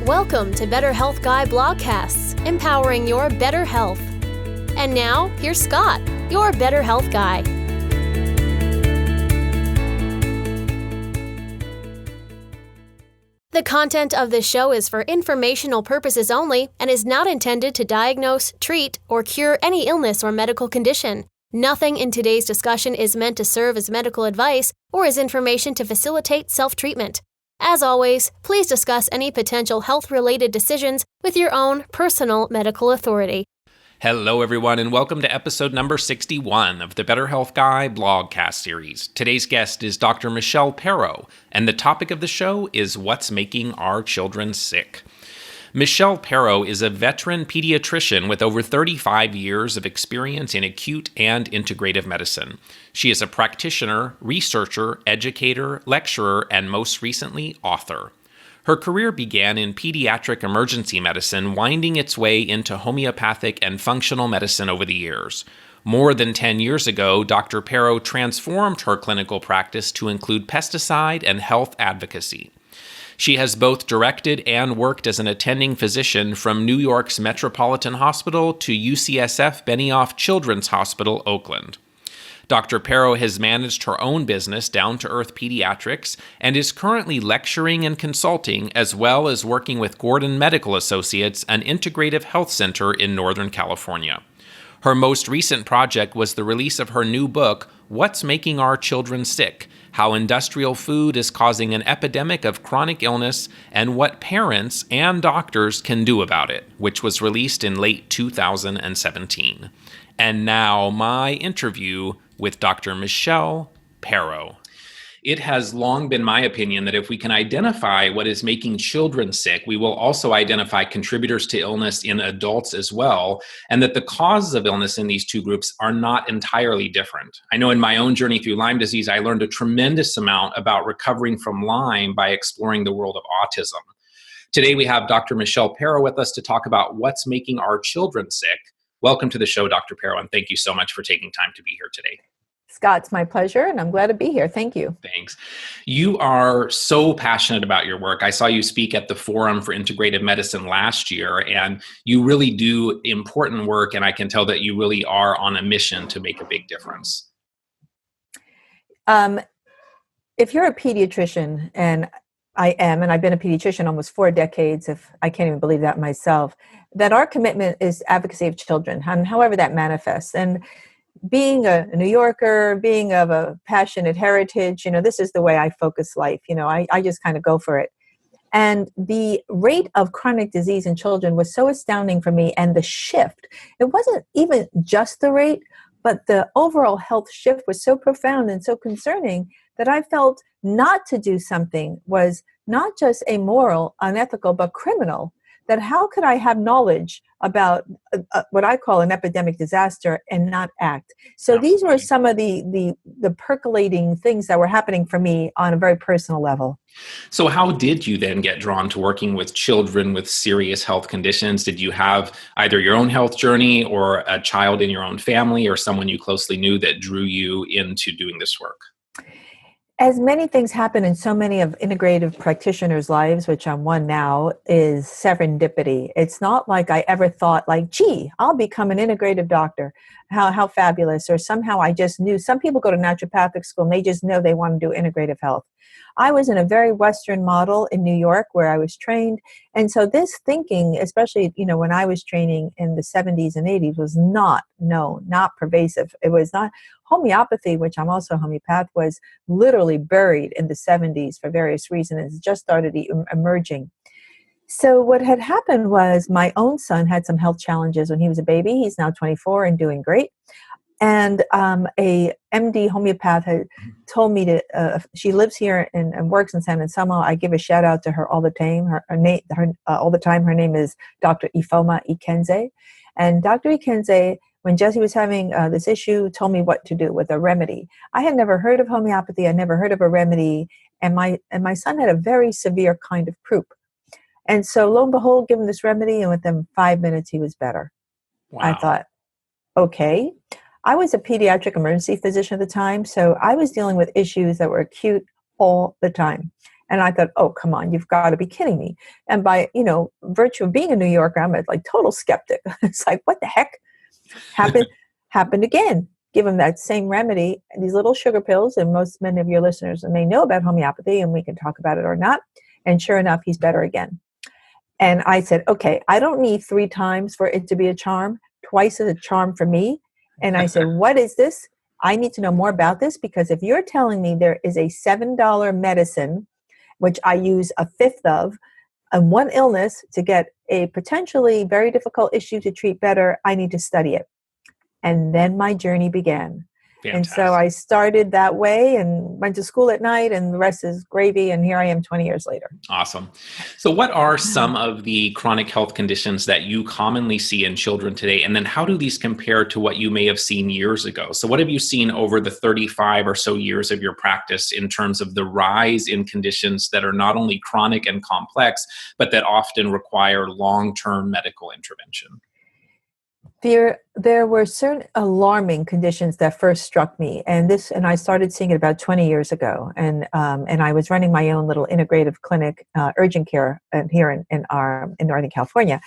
Welcome to Better Health Guy Blogcasts, empowering your better health. And now, here's Scott, your Better Health Guy. The content of this show is for informational purposes only and is not intended to diagnose, treat, or cure any illness or medical condition. Nothing in today's discussion is meant to serve as medical advice or as information to facilitate self-treatment. As always, please discuss any potential health-related decisions with your own personal medical authority. Hello, everyone, and welcome to episode number 61 of the Better Health Guy blogcast series. Today's guest is Dr. Michelle Perro, and the topic of the show is what's making our children sick. Michelle Perro is a veteran pediatrician with over 35 years of experience in acute and integrative medicine. She is a practitioner, researcher, educator, lecturer, and most recently, author. Her career began in pediatric emergency medicine, winding its way into homeopathic and functional medicine over the years. More than 10 years ago, Dr. Perro transformed her clinical practice to include pesticide and health advocacy. She has both directed and worked as an attending physician from New York's Metropolitan Hospital to UCSF Benioff Children's Hospital, Oakland. Dr. Perro has managed her own business, Down to Earth Pediatrics, and is currently lecturing and consulting, as well as working with Gordon Medical Associates, an integrative health center in Northern California. Her most recent project was the release of her new book, What's Making Our Children Sick? How Industrial Food is Causing an Epidemic of Chronic Illness and What Parents and Doctors Can Do About It, which was released in late 2017. And now, my interview with Dr. Michelle Perro. It has long been my opinion that if we can identify what is making children sick, we will also identify contributors to illness in adults as well, and that the causes of illness in these two groups are not entirely different. I know in my own journey through Lyme disease, I learned a tremendous amount about recovering from Lyme by exploring the world of autism. Today, we have Dr. Michelle Perro with us to talk about what's making our children sick. Welcome to the show, Dr. Perro, and thank you so much for taking time to be here today. Scott, it's my pleasure, and I'm glad to be here. Thank you. Thanks. You are so passionate about your work. I saw you speak at the Forum for Integrative Medicine last year, and you really do important work, and I can tell that you really are on a mission to make a big difference. If you're a pediatrician, and I am, and I've been a pediatrician almost 4 decades, if I can't even believe that myself, that our commitment is advocacy of children, and however that manifests. And being a New Yorker, being of a passionate heritage, this is the way I focus life. I just kind of go for it. And the rate of chronic disease in children was so astounding for me. And the shift, it wasn't even just the rate, but the overall health shift was so profound and so concerning that I felt not to do something was not just amoral, unethical, but criminal. That how could I have knowledge about what I call an epidemic disaster and not act? So these were some of the percolating things that were happening for me on a very personal level. So how did you then get drawn to working with children with serious health conditions? Did you have either your own health journey or a child in your own family or someone you closely knew that drew you into doing this work? As many things happen in so many of integrative practitioners' lives, which I'm one now, is serendipity. It's not like I ever thought gee, I'll become an integrative doctor. How fabulous. Or somehow I just knew. Some people go to naturopathic school and they just know they want to do integrative health. I was in a very Western model in New York where I was trained. And so this thinking, especially, when I was training in the 70s and 80s, was not known, not pervasive. It was not homeopathy, which I'm also a homeopath, was literally buried in the 70s for various reasons. It just started emerging. So what had happened was my own son had some health challenges when he was a baby. He's now 24 and doing great. And a MD homeopath had told me to, she lives here and works in San Anselmo. I give a shout out to her all the time. Her name is Dr. Ifoma Ikenze. And Dr. Ikenze, when Jesse was having this issue, told me what to do with a remedy. I had never heard of homeopathy. I never heard of a remedy. And my son had a very severe kind of croup. And so lo and behold, give him this remedy, and within 5 minutes, he was better. Wow. I thought, okay. I was a pediatric emergency physician at the time, so I was dealing with issues that were acute all the time. And I thought, oh, come on, you've got to be kidding me. And by, virtue of being a New Yorker, I'm a total skeptic. It's like, what the heck? Happened again. Give him that same remedy, these little sugar pills, and many of your listeners may know about homeopathy, and we can talk about it or not. And sure enough, he's better again. And I said, okay, I don't need 3 times for it to be a charm. Twice is a charm for me. And I said, what is this? I need to know more about this, because if you're telling me there is a $7 medicine, which I use a fifth of, and one illness to get a potentially very difficult issue to treat better, I need to study it. And then my journey began. Fantastic. And so I started that way and went to school at night, and the rest is gravy. And here I am 20 years later. Awesome. So what are some of the chronic health conditions that you commonly see in children today? And then how do these compare to what you may have seen years ago? So what have you seen over the 35 or so years of your practice in terms of the rise in conditions that are not only chronic and complex, but that often require long-term medical intervention? There were certain alarming conditions that first struck me, and I started seeing it about 20 years ago. And I was running my own little integrative clinic, urgent care, here in Northern California.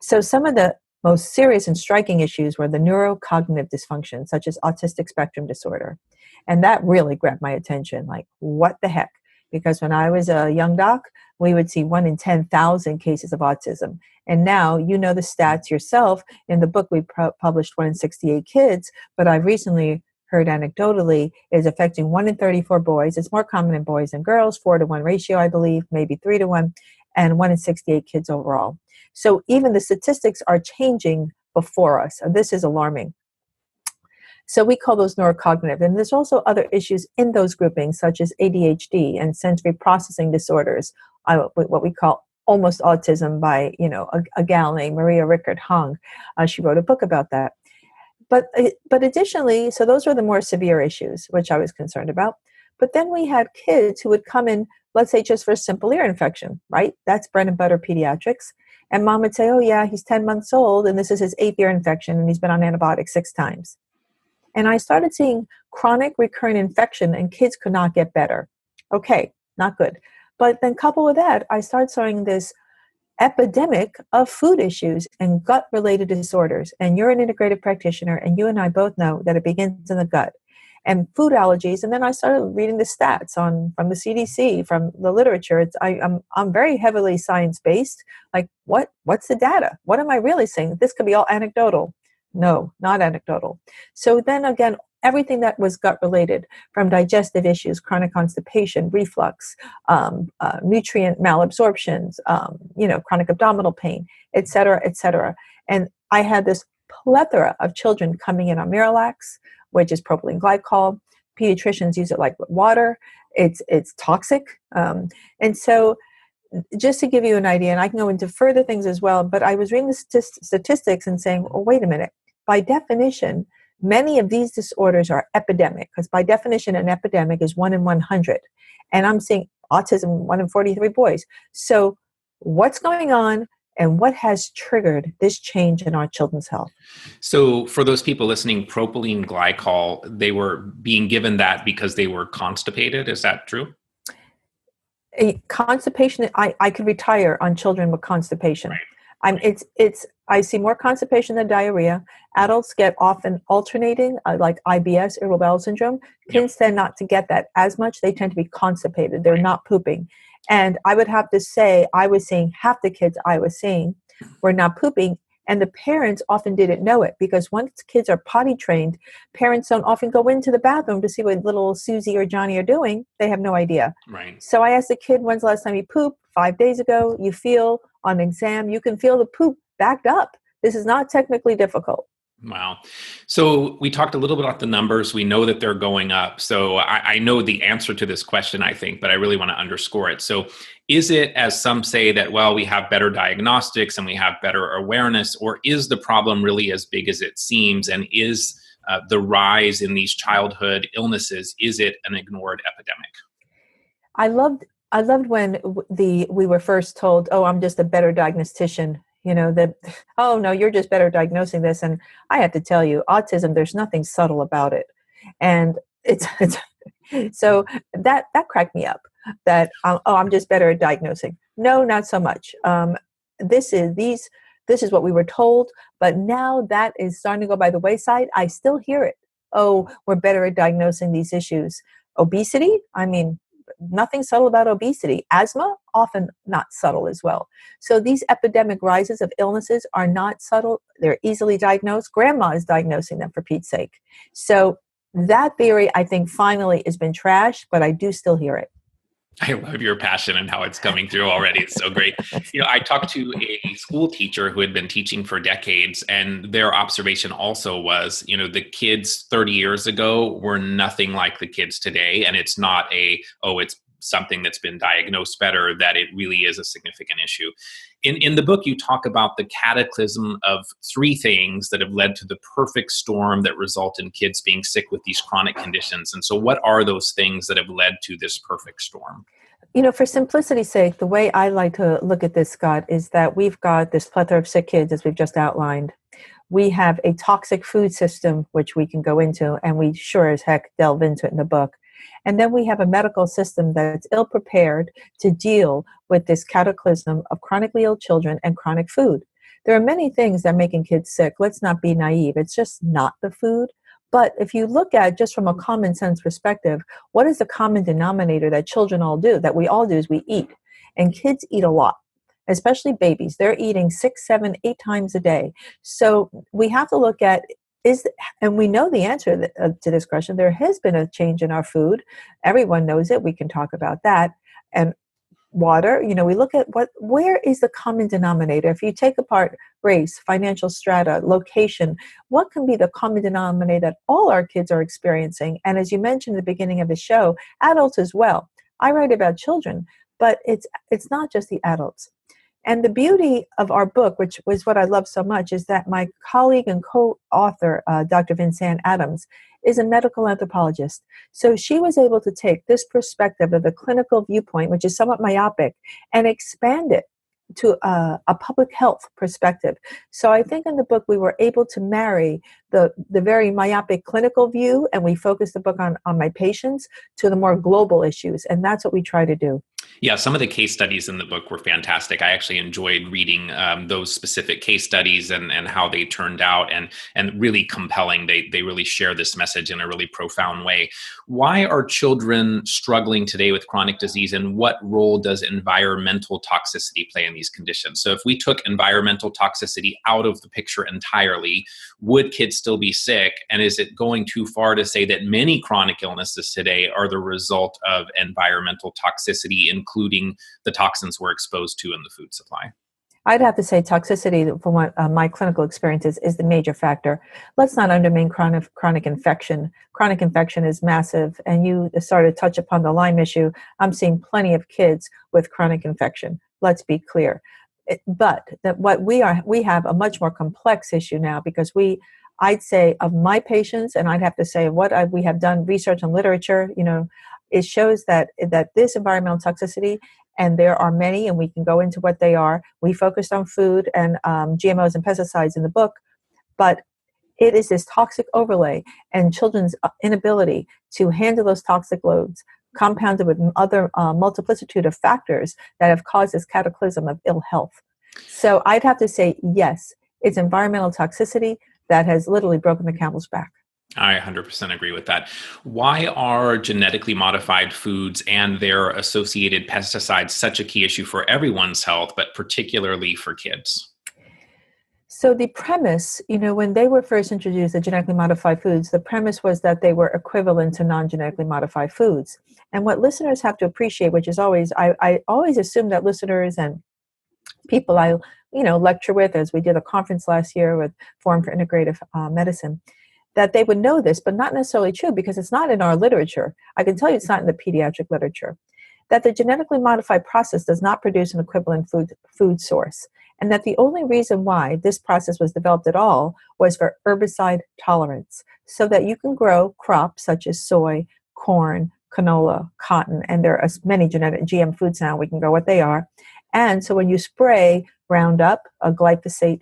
So some of the most serious and striking issues were the neurocognitive dysfunction, such as autistic spectrum disorder, and that really grabbed my attention. Like, what the heck? Because when I was a young doc, we would see 1 in 10,000 cases of autism. And now, the stats yourself. In the book, we published 1 in 68 kids, but I've recently heard anecdotally is affecting 1 in 34 boys. It's more common in boys than girls, 4-to-1 ratio, I believe, maybe 3-to-1, and 1 in 68 kids overall. So even the statistics are changing before us. And this is alarming. So we call those neurocognitive. And there's also other issues in those groupings, such as ADHD and sensory processing disorders, what we call almost autism, by a gal named Maria Rickard Hong. She wrote a book about that. But additionally, so those were the more severe issues, which I was concerned about. But then we had kids who would come in, let's say, just for a simple ear infection, right? That's bread and butter pediatrics. And mom would say, oh yeah, he's 10 months old, and this is his 8th ear infection, and he's been on antibiotics 6 times. And I started seeing chronic recurrent infection, and kids could not get better. Okay, not good. But then coupled with that, I started seeing this epidemic of food issues and gut-related disorders. And you're an integrative practitioner, and you and I both know that it begins in the gut. And food allergies, and then I started reading the stats from the CDC, from the literature. I'm very heavily science-based. Like, what's the data? What am I really saying? This could be all anecdotal. No, not anecdotal. So then again, everything that was gut-related, from digestive issues, chronic constipation, reflux, nutrient malabsorptions, chronic abdominal pain, et cetera, et cetera. And I had this plethora of children coming in on Miralax, which is propylene glycol. Pediatricians use it like with water. It's toxic. And so just to give you an idea, and I can go into further things as well, but I was reading the statistics and saying, oh, wait a minute. By definition, many of these disorders are epidemic, because by definition, an epidemic is 1 in 100. And I'm seeing autism, 1 in 43 boys. So what's going on, and what has triggered this change in our children's health? So for those people listening, propylene glycol, they were being given that because they were constipated. Is that true? Constipation, I could retire on children with constipation. Right. I see more constipation than diarrhea. Adults get often alternating, like IBS, irritable bowel syndrome. Kids tend not to get that as much. They tend to be constipated. They're not pooping. And I would have to say, I was seeing half the kids I was seeing were not pooping. And the parents often didn't know it, because once kids are potty trained, parents don't often go into the bathroom to see what little Susie or Johnny are doing. They have no idea. Right. So I asked the kid, when's the last time you pooped? 5 days ago. You feel on exam, you can feel the poop backed up. This is not technically difficult. Wow. So we talked a little bit about the numbers. We know that they're going up. So I know the answer to this question, I think, but I really want to underscore it. So is it, as some say, that, well, we have better diagnostics and we have better awareness, or is the problem really as big as it seems? And is the rise in these childhood illnesses, is it an ignored epidemic? I loved when we were first told, oh, I'm just a better diagnostician. Oh no, you're just better diagnosing this. And I have to tell you, autism, there's nothing subtle about it. And it's so that cracked me up. that, I'm just better at diagnosing. No, not so much. This is what we were told, but now that is starting to go by the wayside. I still hear it. Oh, we're better at diagnosing these issues. Obesity, I mean, nothing subtle about obesity. Asthma, often not subtle as well. So these epidemic rises of illnesses are not subtle. They're easily diagnosed. Grandma is diagnosing them, for Pete's sake. So that theory, I think, finally has been trashed, but I do still hear it. I love your passion and how it's coming through already. It's so great. I talked to a school teacher who had been teaching for decades, and their observation also was, the kids 30 years ago were nothing like the kids today. And it's not it's something that's been diagnosed better, that it really is a significant issue. In the book, you talk about the cataclysm of three things that have led to the perfect storm that result in kids being sick with these chronic conditions. And so what are those things that have led to this perfect storm? For simplicity's sake, the way I like to look at this, Scott, is that we've got this plethora of sick kids, as we've just outlined. We have a toxic food system, which we can go into, and we sure as heck delve into it in the book. And then we have a medical system that's ill-prepared to deal with this cataclysm of chronically ill children and chronic food. There are many things that are making kids sick. Let's not be naive. It's just not the food. But if you look at just from a common sense perspective, what is the common denominator that children all do, that we all do, is we eat. And kids eat a lot, especially babies. They're eating 6, 7, 8 times a day. So we have to look at, and we know the answer to this question. There has been a change in our food. Everyone knows it. We can talk about that. And water, we look at where is the common denominator? If you take apart race, financial strata, location, what can be the common denominator that all our kids are experiencing? And as you mentioned at the beginning of the show, adults as well. I write about children, but it's not just the adults. And the beauty of our book, which was what I love so much, is that my colleague and co-author, Dr. Vinsanne Adams, is a medical anthropologist. So she was able to take this perspective of the clinical viewpoint, which is somewhat myopic, and expand it to a public health perspective. So I think in the book we were able to marry the very myopic clinical view, and we focused the book on my patients, to the more global issues. And that's what we try to do. Yeah, some of the case studies in the book were fantastic. I actually enjoyed reading those specific case studies and how they turned out, and really compelling. They really share this message in a really profound way. Why are children struggling today with chronic disease, and what role does environmental toxicity play in these conditions? So if we took environmental toxicity out of the picture entirely, would kids still be sick? And is it going too far to say that many chronic illnesses today are the result of environmental toxicity, including the toxins we're exposed to in the food supply? I'd have to say toxicity, from what my clinical experiences, is the major factor. Let's not undermine chronic infection. Chronic infection is massive, and you started to touch upon the Lyme issue. I'm seeing plenty of kids with chronic infection. Let's be clear. But we have a much more complex issue now, because I'd say of my patients, and I'd have to say we have done research and literature, it shows that this environmental toxicity, and there are many, and we can go into what they are. We focused on food and GMOs and pesticides in the book, but it is this toxic overlay and children's inability to handle those toxic loads, compounded with other multiplicitude of factors that have caused this cataclysm of ill health. So I'd have to say, yes, it's environmental toxicity that has literally broken the camel's back. I 100% agree with that. Why are genetically modified foods and their associated pesticides such a key issue for everyone's health, but particularly for kids? So the premise, when they were first introduced, the genetically modified foods, the premise was that they were equivalent to non-genetically modified foods. And what listeners have to appreciate, which is I always assume that listeners and people I lecture with, as we did a conference last year with Forum for Integrative Medicine, that they would know this, but not necessarily true, because it's not in our literature. I can tell you it's not in the pediatric literature. That the genetically modified process does not produce an equivalent food source, and that the only reason why this process was developed at all was for herbicide tolerance, so that you can grow crops such as soy, corn, canola, cotton, and there are many genetic GM foods now. We can go what they are. And so when you spray Roundup, a glyphosate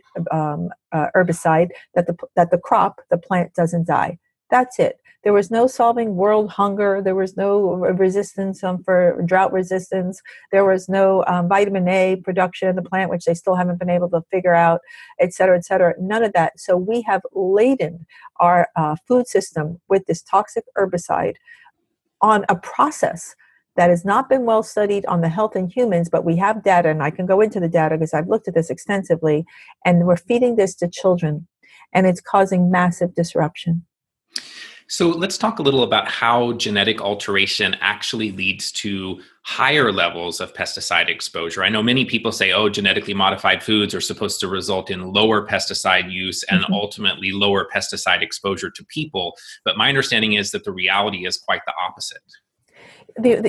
herbicide, that the plant doesn't die. That's it. There was no solving world hunger. There was no resistance for drought resistance. There was no vitamin A production in the plant, which they still haven't been able to figure out, et cetera, et cetera. None of that. So we have laden our food system with this toxic herbicide on a process that has not been well studied on the health in humans, but we have data, and I can go into the data because I've looked at this extensively, and we're feeding this to children, and it's causing massive disruption. So let's talk a little about how genetic alteration actually leads to higher levels of pesticide exposure. I know many people say, oh, genetically modified foods are supposed to result in lower pesticide use and ultimately lower pesticide exposure to people. But my understanding is that the reality is quite the opposite.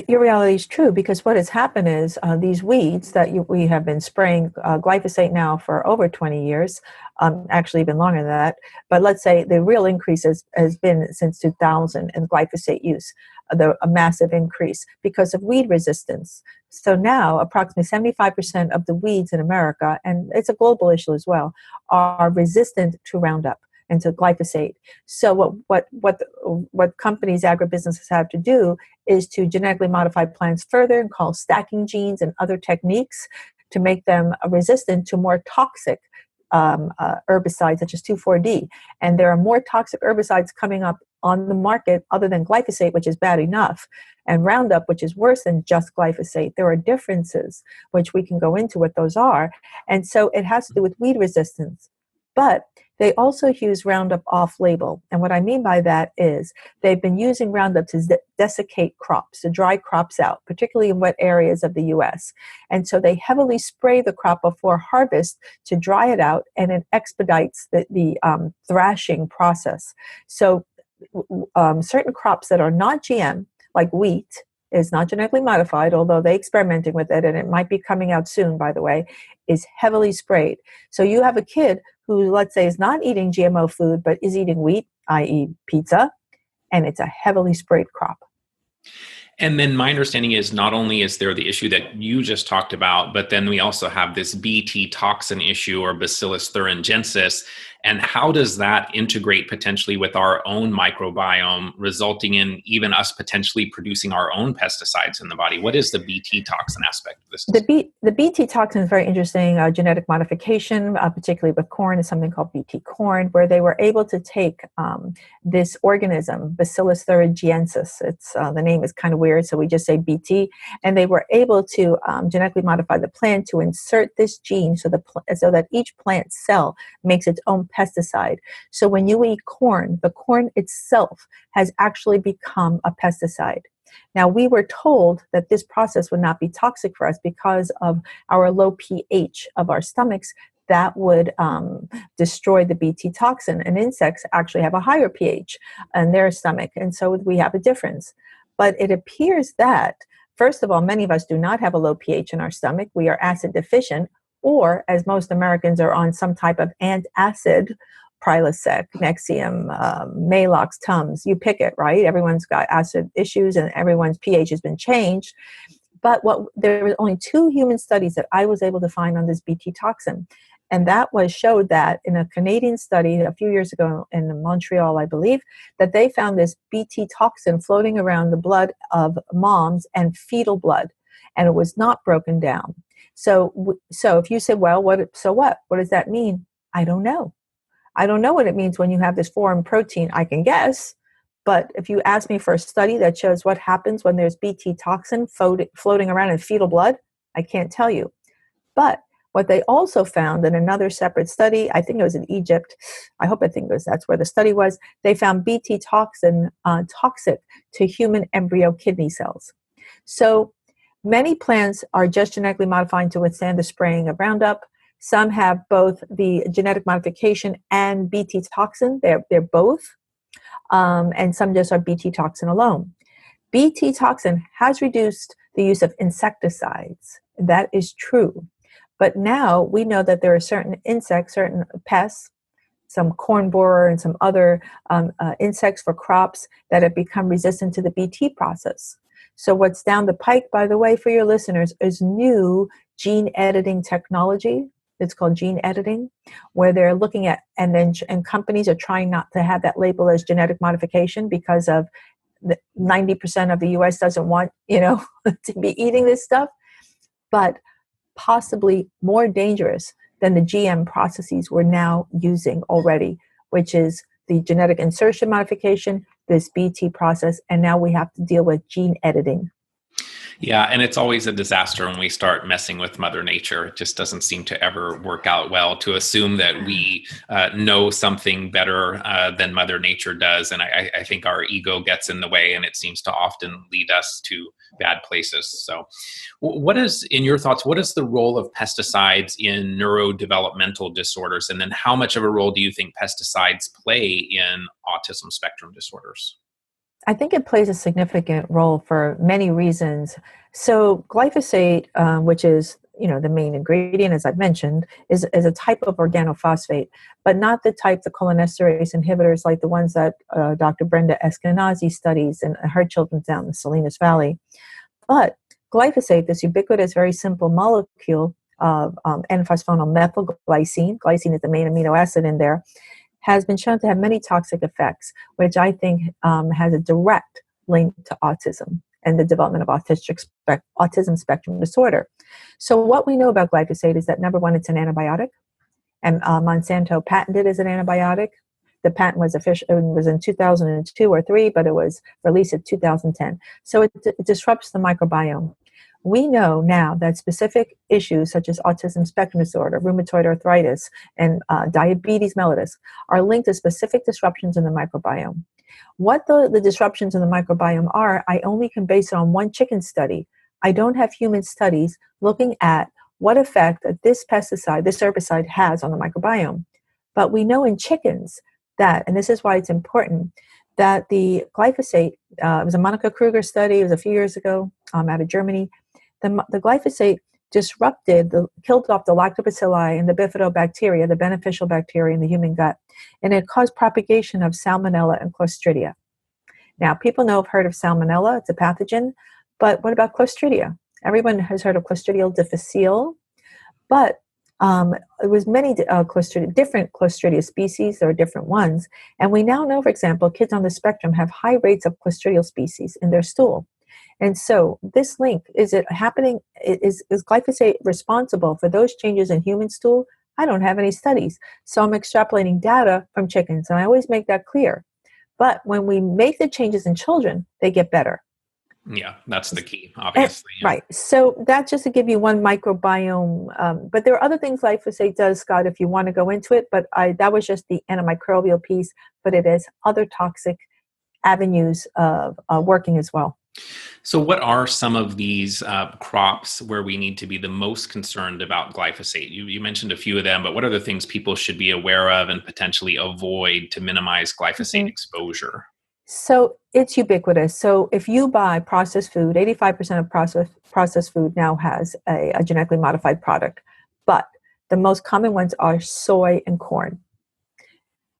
Your reality is true, because what has happened is these weeds that we have been spraying glyphosate now for over 20 years, actually even longer than that, but let's say the real increase has been since 2000 in glyphosate use, a massive increase because of weed resistance. So now approximately 75% of the weeds in America, and it's a global issue as well, are resistant to Roundup and to glyphosate. So what companies, agribusinesses have to do is to genetically modify plants further and call stacking genes and other techniques to make them resistant to more toxic herbicides such as 2,4-D. And there are more toxic herbicides coming up on the market other than glyphosate, which is bad enough, and Roundup, which is worse than just glyphosate. There are differences, which we can go into what those are. And so it has to do with weed resistance. But they also use Roundup off-label. And what I mean by that is they've been using Roundup to desiccate crops, to dry crops out, particularly in wet areas of the U.S. And so they heavily spray the crop before harvest to dry it out, and it expedites the thrashing process. So certain crops that are not GM, like wheat, is not genetically modified, although they're experimenting with it, and it might be coming out soon, by the way, is heavily sprayed. So you have a kid who, let's say, is not eating GMO food, but is eating wheat, i.e. pizza, and it's a heavily sprayed crop. And then my understanding is not only is there the issue that you just talked about, but then we also have this Bt toxin issue, or Bacillus thuringiensis. And how does that integrate potentially with our own microbiome, resulting in even us potentially producing our own pesticides in the body? What is the Bt toxin aspect of this? The Bt toxin is very interesting. Genetic modification, particularly with corn, is something called Bt corn, where they were able to take this organism, Bacillus thuringiensis. It's the name is kind of weird, so we just say Bt, and they were able to genetically modify the plant to insert this gene so that each plant cell makes its own pesticide. So when you eat corn, the corn itself has actually become a pesticide. Now, we were told that this process would not be toxic for us because of our low pH of our stomachs. That would destroy the Bt toxin. And insects actually have a higher pH in their stomach, and so we have a difference. But it appears that, first of all, many of us do not have a low pH in our stomach. We are acid deficient, or, as most Americans are on some type of antacid, Prilosec, Nexium, Maalox, Tums, you pick it, right? Everyone's got acid issues and everyone's pH has been changed. But there were only 2 human studies that I was able to find on this Bt toxin. And that showed that in a Canadian study a few years ago in Montreal, I believe, that they found this Bt toxin floating around the blood of moms and fetal blood, and it was not broken down. So if you say, well, so what? What does that mean? I don't know. I don't know what it means when you have this foreign protein. I can guess, but if you ask me for a study that shows what happens when there's Bt toxin floating around in fetal blood, I can't tell you. But what they also found in another separate study, I think it was in Egypt, that's where the study was, they found Bt toxin toxic to human embryo kidney cells. So many plants are just genetically modified to withstand the spraying of Roundup. Some have both the genetic modification and Bt toxin. They're both. And some just are Bt toxin alone. Bt toxin has reduced the use of insecticides. That is true. But now we know that there are certain insects, certain pests, some corn borer and some other insects for crops that have become resistant to the Bt process. So what's down the pike, by the way, for your listeners, is new gene editing technology It's called gene editing, where they're looking at, and companies are trying not to have that label as genetic modification because of 90% of the US doesn't want, to be eating this stuff, but possibly more dangerous than the GM processes we're now using already, which is the genetic insertion modification, this BT process, and now we have to deal with gene editing. Yeah, and it's always a disaster when we start messing with Mother Nature. It just doesn't seem to ever work out well to assume that we know something better than Mother Nature does. And I think our ego gets in the way, and it seems to often lead us to bad places. So what is, in your thoughts, what is the role of pesticides in neurodevelopmental disorders? And then how much of a role do you think pesticides play in autism spectrum disorders? I think it plays a significant role for many reasons. So glyphosate, which is the main ingredient, as I've mentioned, is a type of organophosphate, but not the type, the cholinesterase inhibitors like the ones that Dr. Brenda Eskenazi studies in her children down in the Salinas Valley. But glyphosate, this ubiquitous, very simple molecule of N-phosphonyl-methylglycine, glycine is the main amino acid in there, has been shown to have many toxic effects, which I think has a direct link to autism and the development of autism spectrum disorder. So what we know about glyphosate is that, number one, it's an antibiotic, and Monsanto patented as an antibiotic. The patent was in 2002 or 3, but it was released in 2010. So it disrupts the microbiome. We know now that specific issues such as autism spectrum disorder, rheumatoid arthritis, and diabetes mellitus are linked to specific disruptions in the microbiome. What the disruptions in the microbiome are, I only can base it on one chicken study. I don't have human studies looking at what effect that this pesticide, this herbicide, has on the microbiome. But we know in chickens that, and this is why it's important, that the glyphosate, it was a Monica Kruger study, it was a few years ago out of Germany. The glyphosate killed off the lactobacilli and the bifidobacteria, the beneficial bacteria in the human gut, and it caused propagation of salmonella and clostridia. Now, people have heard of salmonella, it's a pathogen, but what about clostridia? Everyone has heard of Clostridial difficile, but it was many different Clostridia species. There are different ones, and we now know, for example, kids on the spectrum have high rates of Clostridial species in their stool. And so this link, is it happening, is glyphosate responsible for those changes in human stool? I don't have any studies. So I'm extrapolating data from chickens, and I always make that clear. But when we make the changes in children, they get better. Yeah, that's the key, obviously. Yeah. Right. So that's just to give you one microbiome. But there are other things glyphosate does, Scott, if you want to go into it. But that was just the antimicrobial piece. But it has other toxic avenues of working as well. So what are some of these crops where we need to be the most concerned about glyphosate? You mentioned a few of them, but what are the things people should be aware of and potentially avoid to minimize glyphosate exposure? So it's ubiquitous. So if you buy processed food, 85% of processed food now has a genetically modified product. But the most common ones are soy and corn.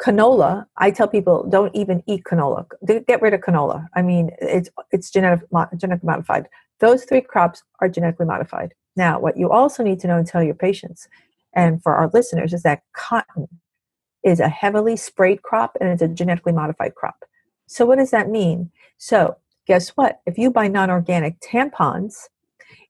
Canola, I tell people, don't even eat canola. Get rid of canola. I mean, it's genetically modified. Those 3 crops are genetically modified. Now, what you also need to know and tell your patients, and for our listeners, is that cotton is a heavily sprayed crop and it's a genetically modified crop. So what does that mean? So guess what? If you buy non-organic tampons,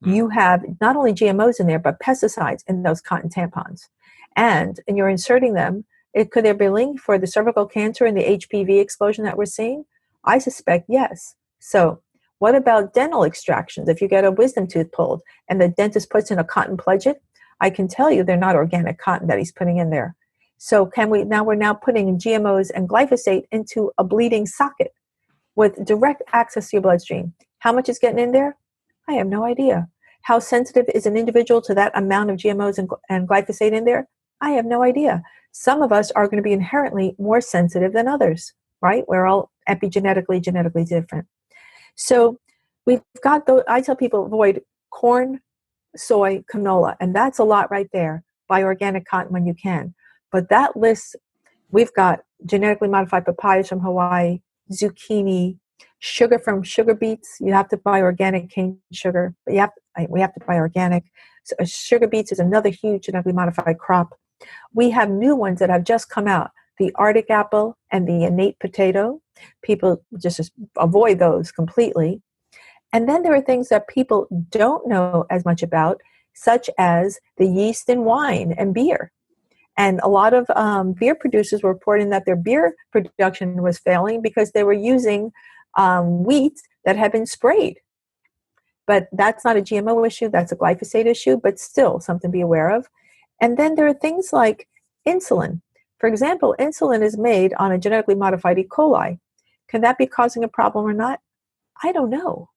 you have not only GMOs in there, but pesticides in those cotton tampons. And you're inserting them. Could there be a link for the cervical cancer and the HPV explosion that we're seeing? I suspect yes. So what about dental extractions? If you get a wisdom tooth pulled and the dentist puts in a cotton pledget, I can tell you they're not organic cotton that he's putting in there. So we're now putting GMOs and glyphosate into a bleeding socket with direct access to your bloodstream. How much is getting in there? I have no idea. How sensitive is an individual to that amount of GMOs and glyphosate in there? I have no idea. Some of us are going to be inherently more sensitive than others, right? We're all genetically different. So we've got those. I tell people avoid corn, soy, canola, and that's a lot right there. Buy organic cotton when you can. But that list, we've got genetically modified papayas from Hawaii, zucchini, Sugar from sugar beets, you have to buy organic cane sugar, but we have to buy organic. So sugar beets is another huge genetically modified crop. We have new ones that have just come out, the Arctic apple and the innate potato. People just avoid those completely. And then there are things that people don't know as much about, such as the yeast in wine and beer. And a lot of beer producers were reporting that their beer production was failing because they were using wheat that had been sprayed. But that's not a GMO issue, that's a glyphosate issue, but still something to be aware of. And then there are things like insulin. For example, insulin is made on a genetically modified E. coli. Can that be causing a problem or not? I don't know.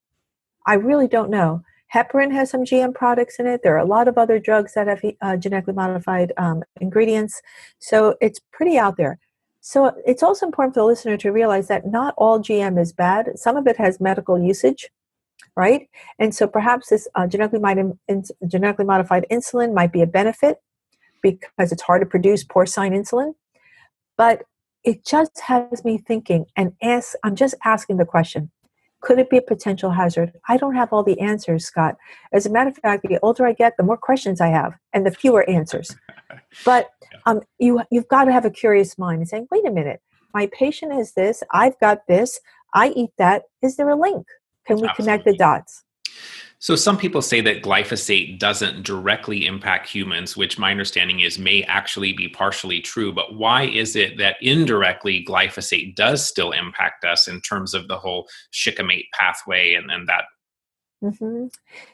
I really don't know. Heparin has some GM products in it. There are a lot of other drugs that have genetically modified ingredients. So it's pretty out there. So it's also important for the listener to realize that not all GM is bad. Some of it has medical usage, right? And so perhaps this genetically modified insulin might be a benefit because it's hard to produce porcine insulin. But it just has me thinking, and I'm just asking the question, could it be a potential hazard? I don't have all the answers, Scott. As a matter of fact, the older I get, the more questions I have and the fewer answers. But you've got to have a curious mind and saying, wait a minute, my patient is this, I've got this, I eat that. Is there a link? Can we connect the dots? So some people say that glyphosate doesn't directly impact humans, which my understanding is may actually be partially true. But why is it that indirectly glyphosate does still impact us in terms of the whole shikimate pathway and that? Mm-hmm.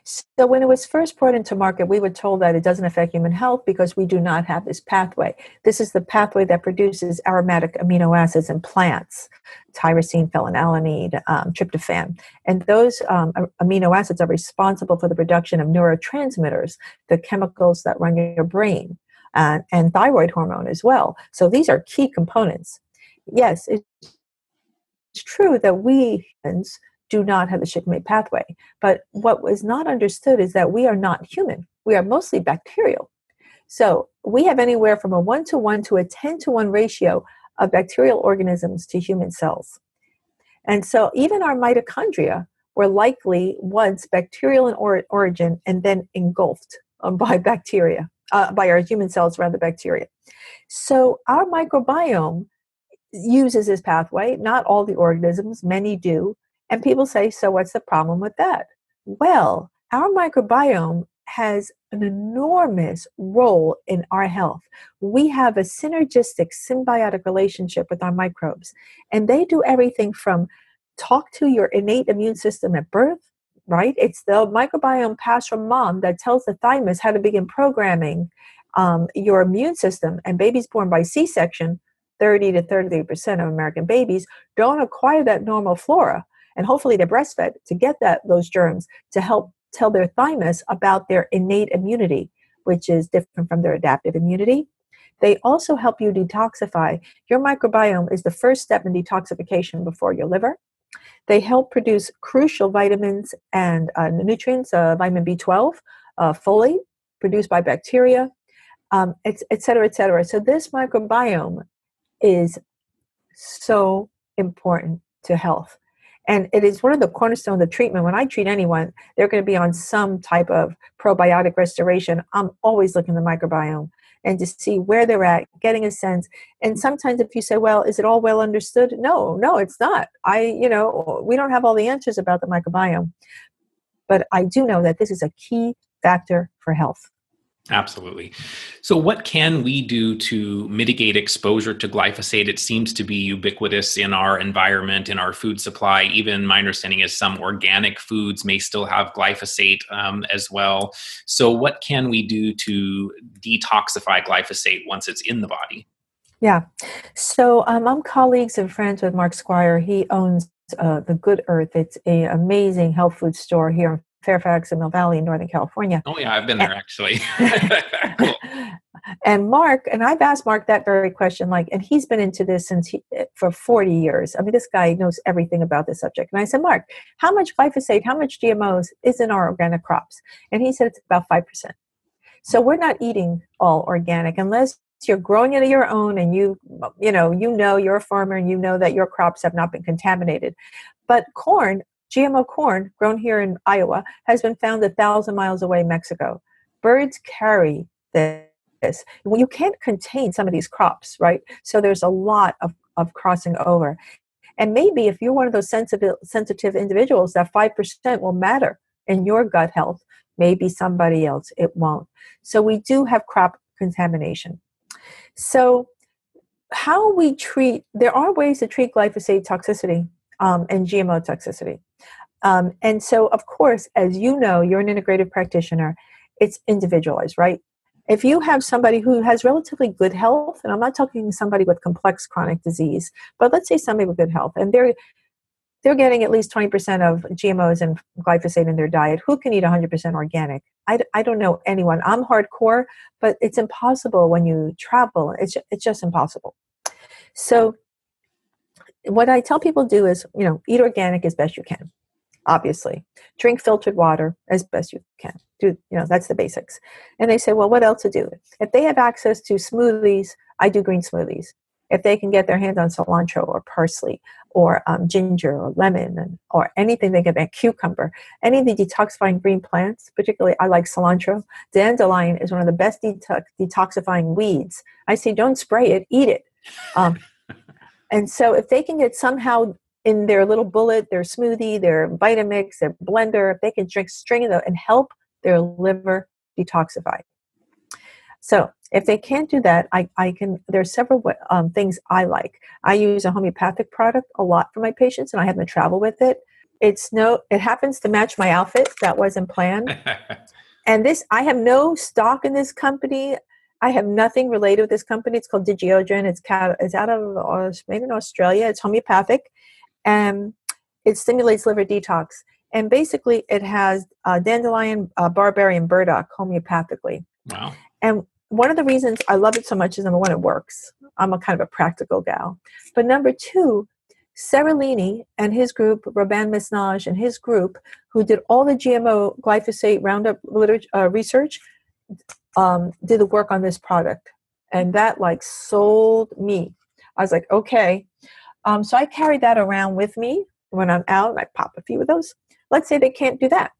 So when it was first brought into market, we were told that it doesn't affect human health because we do not have this pathway. This is the pathway that produces aromatic amino acids in plants, tyrosine, phenylalanine, tryptophan. And those amino acids are responsible for the production of neurotransmitters, the chemicals that run your brain, and thyroid hormone as well. So these are key components. Yes, it's true that we humans do not have the shikimate pathway. But what was not understood is that we are not human. We are mostly bacterial. So we have anywhere from a 1-to-1 to a 10-to-1 ratio of bacterial organisms to human cells. And so even our mitochondria were likely once bacterial in origin and then engulfed by bacteria, by our human cells, rather, bacteria. So our microbiome uses this pathway. Not all the organisms, many do. And people say, so what's the problem with that? Well, our microbiome has an enormous role in our health. We have a synergistic, symbiotic relationship with our microbes. And they do everything from talk to your innate immune system at birth, right? It's the microbiome passed from mom that tells the thymus how to begin programming your immune system. And babies born by C-section, 30 to 33% of American babies don't acquire that normal flora. And hopefully they're breastfed to get those germs to help tell their thymus about their innate immunity, which is different from their adaptive immunity. They also help you detoxify. Your microbiome is the first step in detoxification before your liver. They help produce crucial vitamins and nutrients, vitamin B12, folate, produced by bacteria, et cetera, et cetera. So this microbiome is so important to health. And it is one of the cornerstones of treatment. When I treat anyone, they're going to be on some type of probiotic restoration. I'm always looking at the microbiome and to see where they're at, getting a sense. And sometimes if you say, well, is it all well understood? No, it's not. We don't have all the answers about the microbiome. But I do know that this is a key factor for health. Absolutely. So what can we do to mitigate exposure to glyphosate? It seems to be ubiquitous in our environment, in our food supply. Even my understanding is some organic foods may still have glyphosate as well. So what can we do to detoxify glyphosate once it's in the body? Yeah. So I'm colleagues and friends with Mark Squire. He owns the Good Earth. It's an amazing health food store here in Fairfax and Mill Valley in Northern California. Oh yeah, I've been there actually. Cool. And I've asked Mark that very question, and he's been into this for 40 years. I mean, this guy knows everything about this subject. And I said, Mark, how much glyphosate, how much GMOs is in our organic crops? And he said it's about 5%. So we're not eating all organic unless you're growing it of your own, and you know you're a farmer and you know that your crops have not been contaminated. But corn, GMO corn grown here in Iowa, has been found 1,000 miles away in Mexico. Birds carry this. Well, you can't contain some of these crops, right? So there's a lot of crossing over. And maybe if you're one of those sensitive individuals, that 5% will matter in your gut health. Maybe somebody else, it won't. So we do have crop contamination. So how we treat, there are ways to treat glyphosate toxicity and GMO toxicity. And so, of course, as you know, you're an integrative practitioner, it's individualized, right? If you have somebody who has relatively good health, and I'm not talking somebody with complex chronic disease, but let's say somebody with good health, and they're getting at least 20% of GMOs and glyphosate in their diet, who can eat 100% organic? I don't know anyone. I'm hardcore, but it's impossible when you travel. It's just impossible. So what I tell people to do is, eat organic as best you can. Obviously, drink filtered water as best you can. That's the basics. And they say, well, what else to do? If they have access to smoothies, I do green smoothies. If they can get their hands on cilantro or parsley or ginger or lemon or anything they can get, cucumber, any of the detoxifying green plants, particularly I like cilantro. Dandelion is one of the best detoxifying weeds. I say don't spray it, eat it. And so if they can get somehow in their little bullet, their smoothie, their Vitamix, their blender, if they can drink string of them and help their liver detoxify. So if they can't do that, I can. There's several things I like. I use a homeopathic product a lot for my patients, and I have them travel with it. It happens to match my outfit. That wasn't planned. And I have no stock in this company. I have nothing related with this company. It's called Digiodrin. It's out of made in Australia. It's homeopathic, and it stimulates liver detox. And basically, it has dandelion, barberry, and burdock homeopathically. Wow. And one of the reasons I love it so much is, number one, it works. I'm a kind of a practical gal. But number two, Seralini and his group, Robin Misnage and his group, who did all the GMO glyphosate Roundup research, did the work on this product. And that sold me. I was like, okay. So I carry that around with me when I'm out. I pop a few of those. Let's say they can't do that.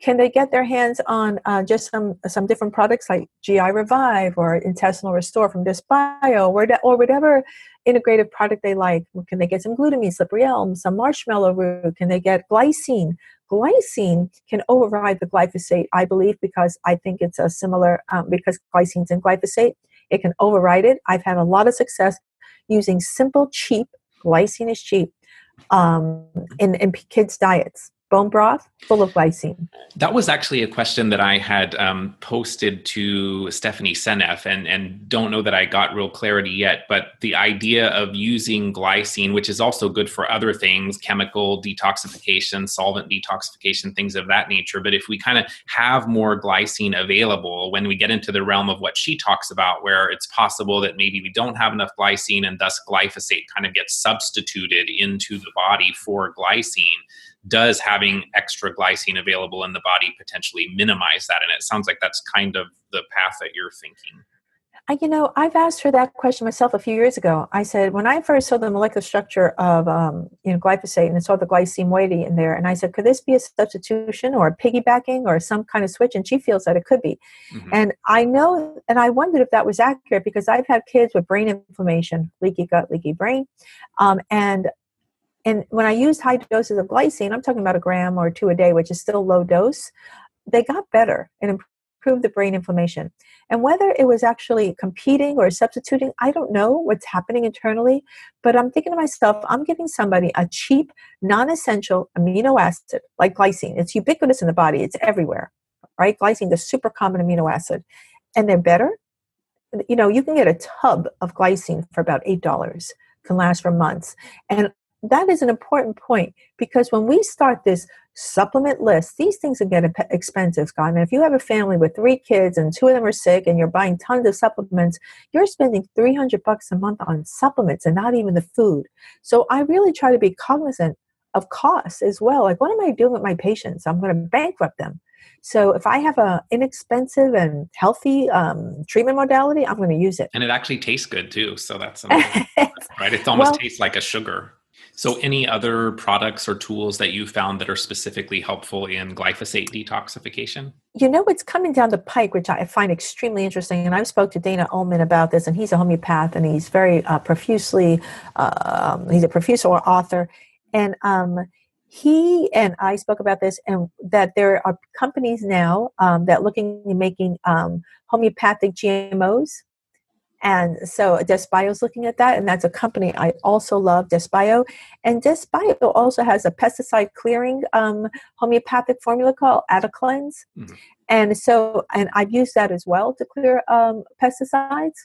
Can they get their hands on just some different products like GI Revive or Intestinal Restore from Bio or whatever integrative product they like? Can they get some glutamine, slippery elm, some marshmallow root? Can they get glycine? Glycine can override the glyphosate, I believe, because I think it's a similar, because glycine's in glyphosate. It can override it. I've had a lot of success using simple, cheap, glycine is cheap, in kids' diets. Bone broth, full of glycine. That was actually a question that I had posted to Stephanie Seneff, and don't know that I got real clarity yet, but the idea of using glycine, which is also good for other things, chemical detoxification, solvent detoxification, things of that nature. But if we kind of have more glycine available, when we get into the realm of what she talks about, where it's possible that maybe we don't have enough glycine and thus glyphosate kind of gets substituted into the body for glycine, does having extra glycine available in the body potentially minimize that? And it sounds like that's kind of the path that you're thinking. I've asked her that question myself a few years ago. I said, when I first saw the molecular structure of glyphosate and saw the glycine moiety in there, and I said, could this be a substitution or a piggybacking or some kind of switch? And she feels that it could be. Mm-hmm. And I know, and I wondered if that was accurate, because I've had kids with brain inflammation, leaky gut, leaky brain, and when I used high doses of glycine, I'm talking about 1 gram or 2 a day, which is still low dose, they got better and improved the brain inflammation. And whether it was actually competing or substituting, I don't know what's happening internally, but I'm thinking to myself, I'm giving somebody a cheap, non-essential amino acid like glycine. It's ubiquitous in the body. It's everywhere, right? Glycine is a super common amino acid. And they're better. You can get a tub of glycine for about $8. Can last for months. And that is an important point, because when we start this supplement list, these things are getting expensive, Scott. And if you have a family with 3 kids and 2 of them are sick and you're buying tons of supplements, you're spending $300 a month on supplements and not even the food. So I really try to be cognizant of costs as well. Like, what am I doing with my patients? I'm going to bankrupt them. So if I have an inexpensive and healthy treatment modality, I'm going to use it. And it actually tastes good too. So that's another, right? It almost tastes like a sugar. So any other products or tools that you found that are specifically helpful in glyphosate detoxification? It's coming down the pike, which I find extremely interesting. And I've spoke to Dana Ullman about this, and he's a homeopath, and he's very he's a profuse author. And he and I spoke about this, and that there are companies now that looking at making homeopathic GMOs. And so Desbio's looking at that, and that's a company I also love, Desbio. And Desbio also has a pesticide clearing homeopathic formula called Adacleanse. Mm-hmm. And I've used that as well to clear pesticides.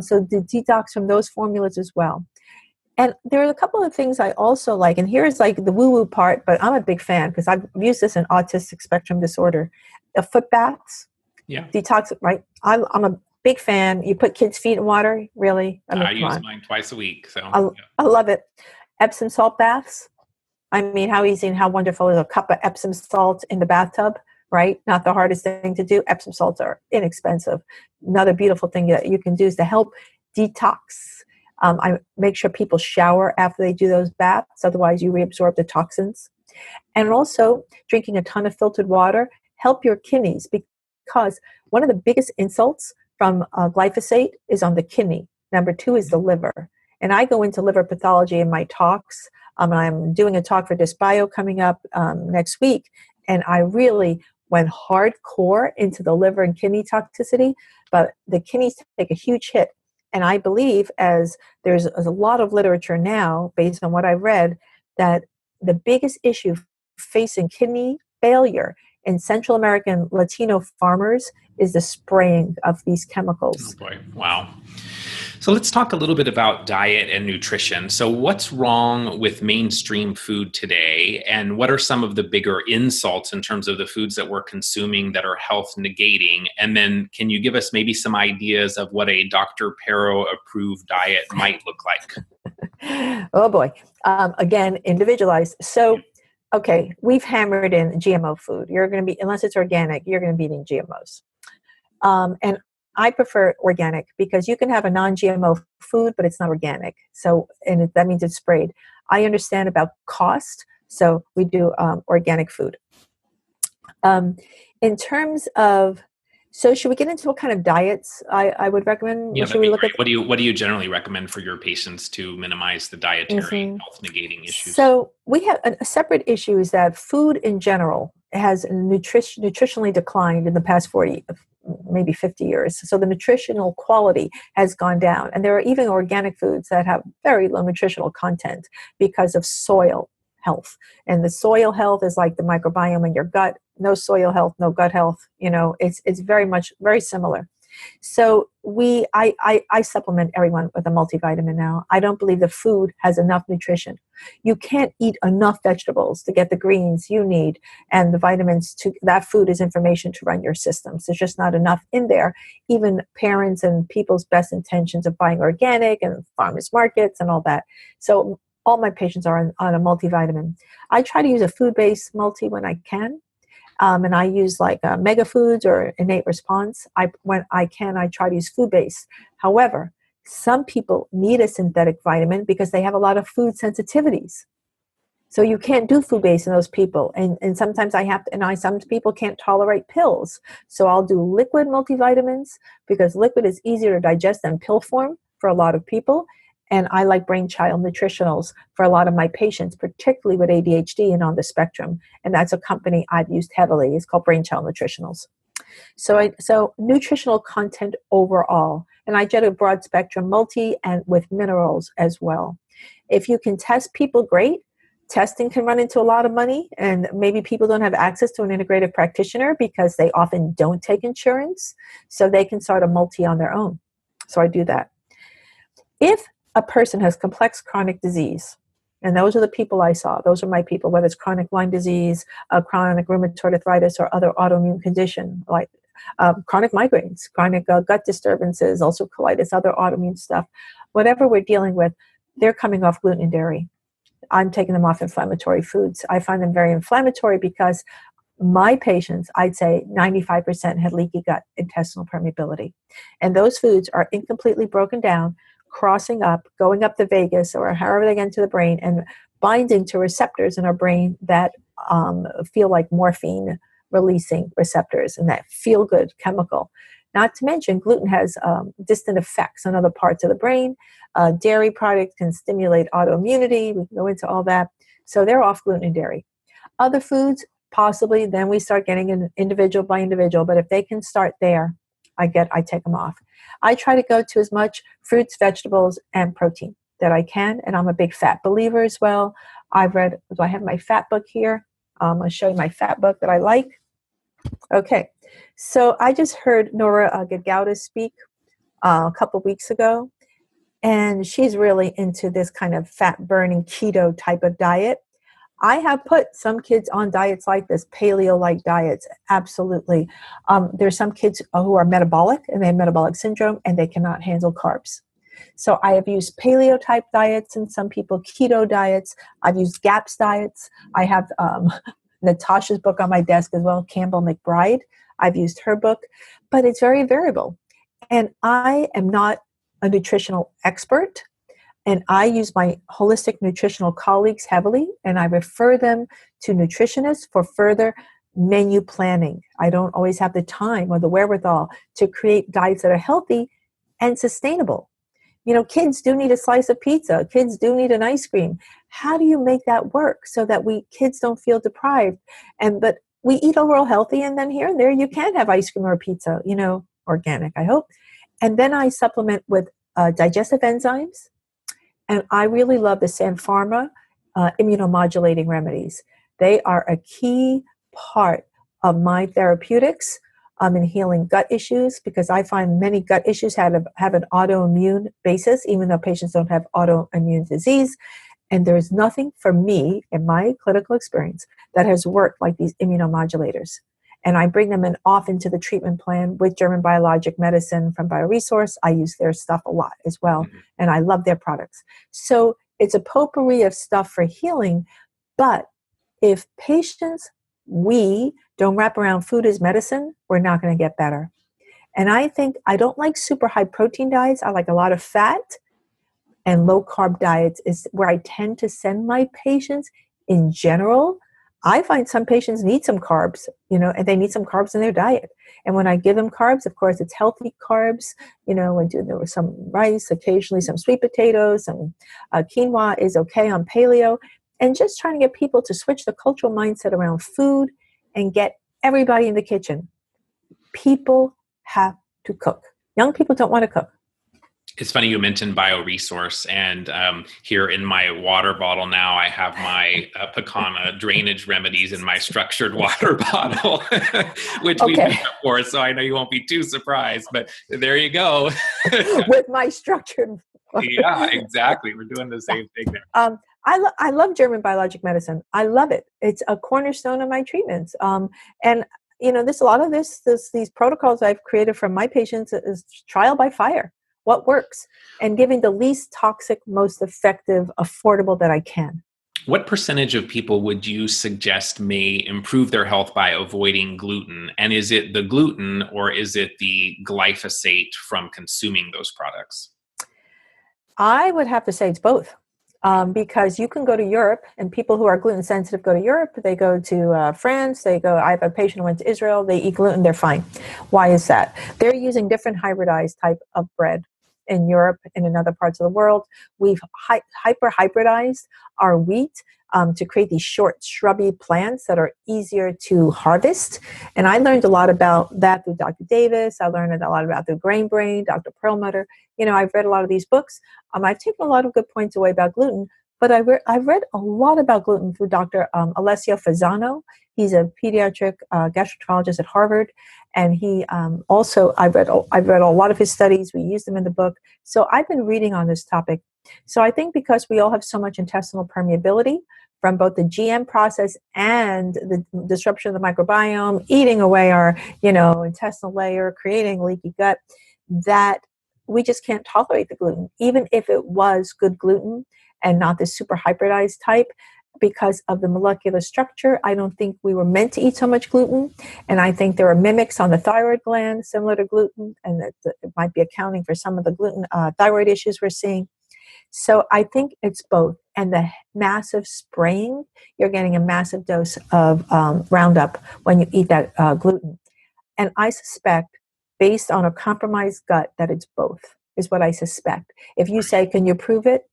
So the detox from those formulas as well. And there are a couple of things I also like, and here's like the woo-woo part, but I'm a big fan because I've used this in autistic spectrum disorder. The foot baths, detox, right? I'm a big fan. You put kids' feet in water, really? I use mine twice a week. So I love it. Epsom salt baths. I mean, how easy and how wonderful is a cup of Epsom salt in the bathtub, right? Not the hardest thing to do. Epsom salts are inexpensive. Another beautiful thing that you can do is to help detox. I make sure people shower after they do those baths. Otherwise, you reabsorb the toxins. And also, drinking a ton of filtered water help your kidneys, because one of the biggest insults from glyphosate is on the kidney. Number 2 is the liver. And I go into liver pathology in my talks. I'm doing a talk for Desbio coming up next week. And I really went hardcore into the liver and kidney toxicity. But the kidneys take a huge hit. And I believe, as there's a lot of literature now, based on what I've read, that the biggest issue facing kidney failure in Central American Latino farmers is the spraying of these chemicals. Oh boy, wow. So let's talk a little bit about diet and nutrition. So what's wrong with mainstream food today? And what are some of the bigger insults in terms of the foods that we're consuming that are health negating? And then can you give us maybe some ideas of what a Dr. Perro approved diet might look like? Oh boy. Again, individualized. So, okay, we've hammered in GMO food. You're going to be, unless it's organic, you're going to be eating GMOs. And I prefer organic because you can have a non-GMO food, but it's not organic. So, that means it's sprayed. I understand about cost, so we do organic food. In terms of, so should we get into what kind of diets I would recommend? Yeah, should we look at? What do you generally recommend for your patients to minimize the dietary health negating issues? So we have a separate issue is that food in general has nutritionally declined in the past 40, maybe 50 years. So the nutritional quality has gone down. And there are even organic foods that have very low nutritional content because of soil health. And the soil health is like the microbiome in your gut. No soil health, no gut health. It's very similar. So I supplement everyone with a multivitamin now. I don't believe the food has enough nutrition. You can't eat enough vegetables to get the greens you need and the vitamins that food is information to run your systems. There's just not enough in there. Even parents and people's best intentions of buying organic and farmers markets and all that. So all my patients are on a multivitamin. I try to use a food-based multi when I can. And I use like Mega Foods or Innate Response. When I can, I try to use food-based. However, some people need a synthetic vitamin because they have a lot of food sensitivities. So you can't do food-based in those people. And sometimes some people can't tolerate pills. So I'll do liquid multivitamins because liquid is easier to digest than pill form for a lot of people. And I like Brainchild Nutritionals for a lot of my patients, particularly with ADHD and on the spectrum. And that's a company I've used heavily. It's called Brainchild Nutritionals. So nutritional content overall. And I get a broad spectrum multi and with minerals as well. If you can test people, great. Testing can run into a lot of money. And maybe people don't have access to an integrative practitioner because they often don't take insurance. So they can start a multi on their own. So I do that. If a person has complex chronic disease, and those are the people I saw. Those are my people, whether it's chronic Lyme disease, chronic rheumatoid arthritis, or other autoimmune condition like chronic migraines, chronic gut disturbances, also colitis, other autoimmune stuff. Whatever we're dealing with, they're coming off gluten and dairy. I'm taking them off inflammatory foods. I find them very inflammatory because my patients, I'd say 95% had leaky gut intestinal permeability. And those foods are incompletely broken down, crossing up, going up the vagus or however they get into the brain and binding to receptors in our brain that feel like morphine releasing receptors and that feel good chemical. Not to mention gluten has distant effects on other parts of the brain. Dairy products can stimulate autoimmunity. We can go into all that. So they're off gluten and dairy. Other foods, possibly, then we start getting in individual by individual. But if they can start there, I take them off. I try to go to as much fruits, vegetables, and protein that I can. And I'm a big fat believer as well. Do I have my fat book here? I'll show you my fat book that I like. Okay. So I just heard Nora Gedgaudas speak a couple weeks ago. And she's really into this kind of fat-burning keto type of diet. I have put some kids on diets like this, paleo-like diets, absolutely. There's some kids who are metabolic, and they have metabolic syndrome, and they cannot handle carbs. So I have used paleo-type diets, and some people keto diets. I've used GAPS diets. I have Natasha's book on my desk as well, Campbell McBride. I've used her book, but it's very variable. And I am not a nutritional expert, and I use my holistic nutritional colleagues heavily, and I refer them to nutritionists for further menu planning. I don't always have the time or the wherewithal to create diets that are healthy and sustainable. You know, kids do need a slice of pizza. Kids do need an ice cream. How do you make that work so that kids don't feel deprived? But we eat overall healthy, and then here and there you can have ice cream or pizza, organic, I hope. And then I supplement with digestive enzymes. And I really love the San Pharma immunomodulating remedies. They are a key part of my therapeutics in healing gut issues, because I find many gut issues have an autoimmune basis, even though patients don't have autoimmune disease. And there is nothing for me, in my clinical experience, that has worked like these immunomodulators. And I bring them off into the treatment plan with German Biologic Medicine from BioResource. I use their stuff a lot as well, and I love their products. So it's a potpourri of stuff for healing, but if we don't wrap around food as medicine, we're not going to get better. And I don't like super high protein diets. I like a lot of fat, and low carb diets is where I tend to send my patients in general. I find some patients need some carbs, and they need some carbs in their diet. And when I give them carbs, of course, it's healthy carbs, there was some rice, occasionally some sweet potatoes, some quinoa is okay on paleo. And just trying to get people to switch the cultural mindset around food and get everybody in the kitchen. People have to cook. Young people don't want to cook. It's funny you mentioned BioResource, and here in my water bottle now, I have my Pecana drainage remedies in my structured water bottle, which we've done before, so I know you won't be too surprised, but there you go. With my structured water. Yeah, exactly. We're doing the same thing there. I love German Biologic Medicine. I love it. It's a cornerstone of my treatments. And a lot of these protocols I've created for my patients is trial by fire. What works, and giving the least toxic, most effective, affordable that I can. What percentage of people would you suggest may improve their health by avoiding gluten? And is it the gluten, or is it the glyphosate from consuming those products? I would have to say it's both. Because you can go to Europe, and people who are gluten sensitive go to Europe. They go to France. I have a patient who went to Israel. They eat gluten. They're fine. Why is that? They're using different hybridized type of bread in Europe and in other parts of the world. We've hyper-hybridized our wheat to create these short, shrubby plants that are easier to harvest. And I learned a lot about that through Dr. Davis. I learned a lot about through Grain Brain, Dr. Perlmutter. I've read a lot of these books. I've taken a lot of good points away about gluten, but I've read a lot about gluten through Dr. Alessio Fasano. He's a pediatric gastroenterologist at Harvard, and he I've read a lot of his studies. We used them in the book. So I've been reading on this topic. So I think because we all have so much intestinal permeability from both the GM process and the disruption of the microbiome, eating away our intestinal layer, creating leaky gut, that we just can't tolerate the gluten. Even if it was good gluten and not this super hybridized type, because of the molecular structure. I don't think we were meant to eat so much gluten. And I think there are mimics on the thyroid gland similar to gluten, and that it might be accounting for some of the gluten thyroid issues we're seeing. So I think it's both. And the massive spraying, you're getting a massive dose of Roundup when you eat that gluten. And I suspect, based on a compromised gut, that it's both, is what I suspect. If you say, can you prove it?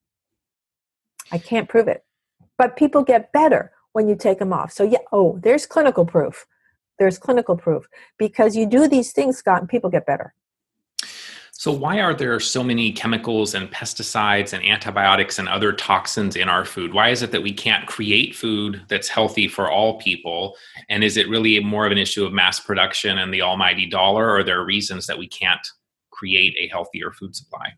I can't prove it. But people get better when you take them off. So yeah, there's clinical proof. There's clinical proof. Because you do these things, Scott, and people get better. So why are there so many chemicals and pesticides and antibiotics and other toxins in our food? Why is it that we can't create food that's healthy for all people? And is it really more of an issue of mass production and the almighty dollar, or are there reasons that we can't create a healthier food supply?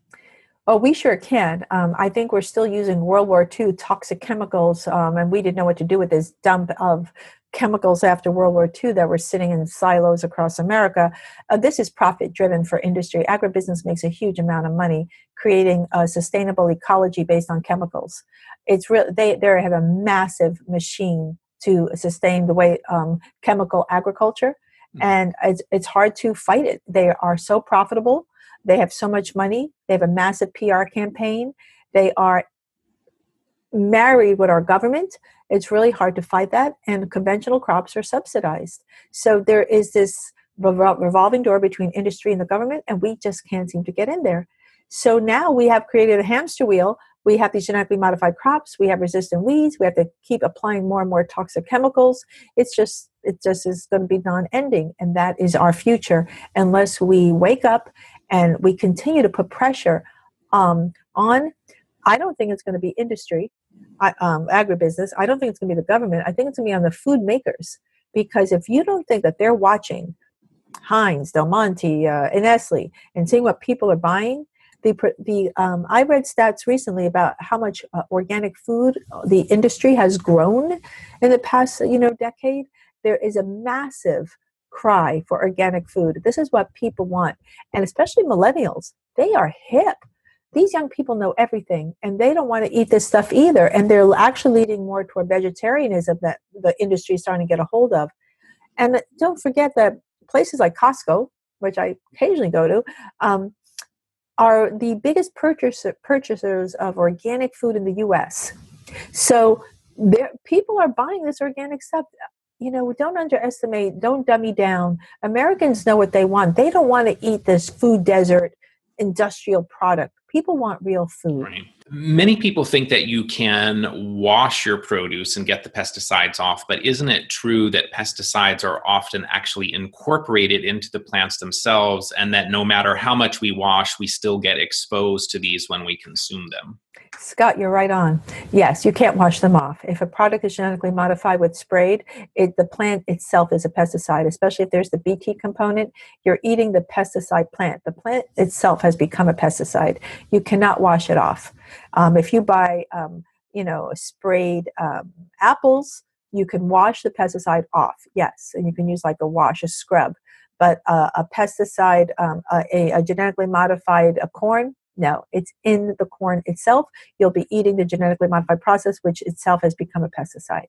Oh, we sure can. I think we're still using World War II toxic chemicals, and we didn't know what to do with this dump of chemicals after World War II that were sitting in silos across America. This is profit-driven for industry. Agribusiness makes a huge amount of money creating a sustainable ecology based on chemicals. It's real. They have a massive machine to sustain the way chemical agriculture, and it's hard to fight it. They are so profitable. They have so much money. They have a massive PR campaign. They are married with our government. It's really hard to fight that. And conventional crops are subsidized. So there is this revolving door between industry and the government, and we just can't seem to get in there. So now we have created a hamster wheel. We have these genetically modified crops. We have resistant weeds. We have to keep applying more and more toxic chemicals. It just is going to be non-ending. And that is our future unless we wake up and we continue to put pressure on. I don't think it's going to be industry, agribusiness. I don't think it's going to be the government. I think it's going to be on the food makers. Because if you don't think that they're watching Heinz, Del Monte, and Nestle and seeing what people are buying, I read stats recently about how much organic food the industry has grown in the past decade. There is a massive cry for organic food. This is what people want. And especially millennials, they are hip. These young people know everything, and they don't want to eat this stuff either. And they're actually leading more toward vegetarianism that the industry is starting to get a hold of. And don't forget that places like Costco, which I occasionally go to, are the biggest purchasers of organic food in the U.S. So people are buying this organic stuff. Don't underestimate, don't dummy down. Americans know what they want. They don't want to eat this food desert industrial product. People want real food. Right. Many people think that you can wash your produce and get the pesticides off, but isn't it true that pesticides are often actually incorporated into the plants themselves, and that no matter how much we wash, we still get exposed to these when we consume them? Scott, you're right on. Yes, you can't wash them off. If a product is genetically modified with sprayed, the plant itself is a pesticide, especially if there's the Bt component. You're eating the pesticide plant. The plant itself has become a pesticide. You cannot wash it off. If you buy, sprayed apples, you can wash the pesticide off, yes, and you can use like a scrub. But a pesticide, a genetically modified corn, no, it's in the corn itself. You'll be eating the genetically modified process, which itself has become a pesticide.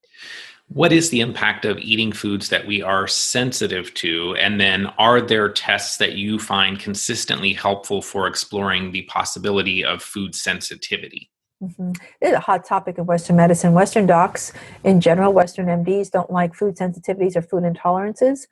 What is the impact of eating foods that we are sensitive to? And then are there tests that you find consistently helpful for exploring the possibility of food sensitivity? Mm-hmm. This is a hot topic in Western medicine. Western docs, in general, Western MDs don't like food sensitivities or food intolerances.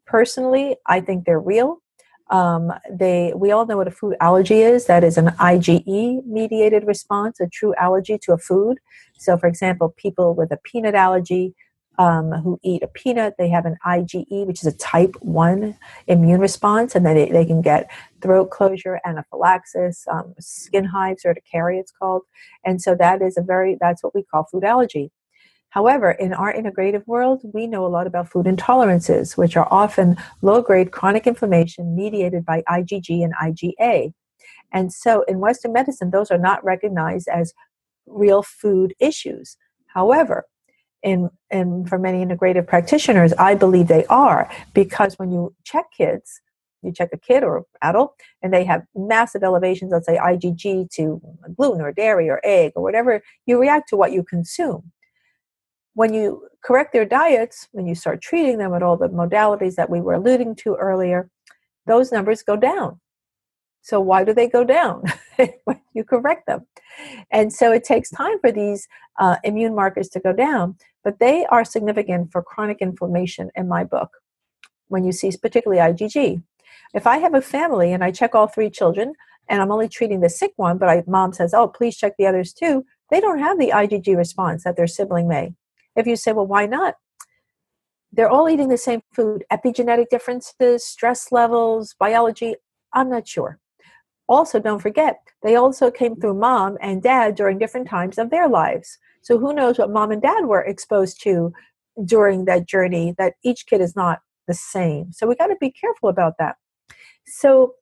Personally, I think they're real. We all know what a food allergy is. That is an IgE-mediated response, a true allergy to a food. So, for example, people with a peanut allergy who eat a peanut, they have an IgE, which is a type 1 immune response, and then they can get throat closure, anaphylaxis, skin hives, urticaria it's called. And so that's what we call food allergy. However, in our integrative world, we know a lot about food intolerances, which are often low-grade chronic inflammation mediated by IgG and IgA. And so in Western medicine, those are not recognized as real food issues. However, for many integrative practitioners, I believe they are, because when you check kids, you check a kid or adult, and they have massive elevations, let's say IgG to gluten or dairy or egg or whatever, you react to what you consume. when you correct their diets, when you start treating them with all the modalities that we were alluding to earlier, those numbers go down. So why do they go down when you correct them? And so it takes time for these immune markers to go down, but they are significant for chronic inflammation in my book. When you see particularly IgG. If I have a family and I check all 3 children and I'm only treating the sick one, but mom says, oh, please check the others too, they don't have the IgG response that their sibling may. If you say, well, why not? They're all eating the same food. Epigenetic differences, stress levels, biology, I'm not sure. Also, don't forget, they also came through mom and dad during different times of their lives. So who knows what mom and dad were exposed to during that journey, that each kid is not the same. So we got to be careful about that. So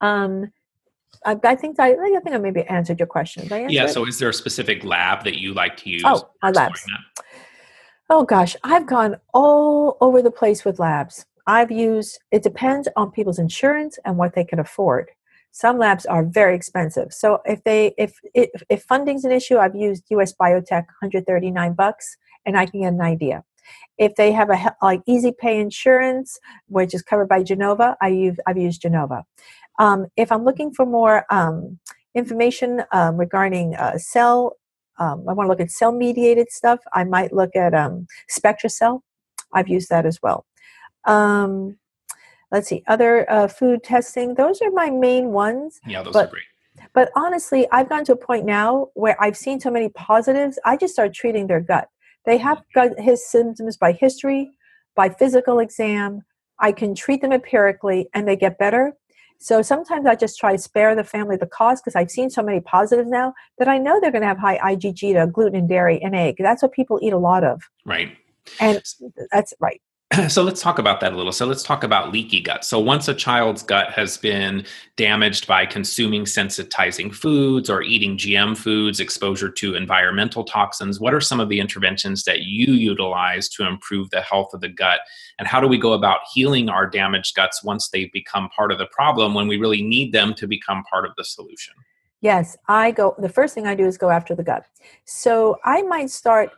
I think I maybe answered your question. Did I answer it? So is there a specific lab that you like to use? Oh, my labs. Oh gosh, I've gone all over the place with labs. It depends on people's insurance and what they can afford. Some labs are very expensive. So if funding's an issue, I've used US Biotech, $139, and I can get an idea. If they have like easy pay insurance, which is covered by Genova, I've used Genova. If I'm looking for more information regarding cell, I want to look at cell-mediated stuff, I might look at SpectraCell. I've used that as well. Let's see, other food testing. Those are my main ones. Yeah, those are great. But honestly, I've gotten to a point now where I've seen so many positives, I just start treating their gut. They have his symptoms by history, by physical exam. I can treat them empirically and they get better. So sometimes I just try to spare the family the cost because I've seen so many positives now that I know they're going to have high IgG to gluten and dairy and egg. That's what people eat a lot of. Right. And that's right. So let's talk about that a little. So let's talk about leaky gut. So once a child's gut has been damaged by consuming sensitizing foods or eating GM foods, exposure to environmental toxins, what are some of the interventions that you utilize to improve the health of the gut? And how do we go about healing our damaged guts once they've become part of the problem when we really need them to become part of the solution? Yes, the first thing I do is go after the gut. So I might start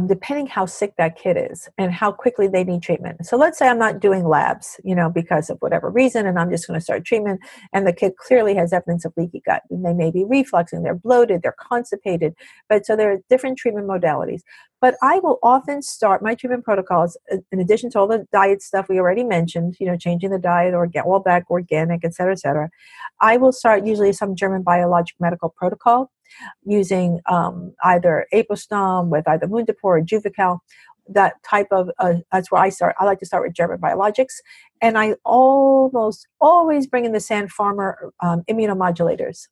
depending how sick that kid is and how quickly they need treatment. So let's say I'm not doing labs, because of whatever reason, and I'm just going to start treatment, and the kid clearly has evidence of leaky gut. And they may be refluxing, they're bloated, they're constipated. But so there are different treatment modalities. But I will often start my treatment protocols, in addition to all the diet stuff we already mentioned, changing the diet or get all back organic, et cetera, et cetera. I will start usually some German biologic medical protocol, using either Apostom with either Mundipur or Juvical, that type of, that's where I start. I like to start with German biologics. And I almost always bring in the San Farmer immunomodulators.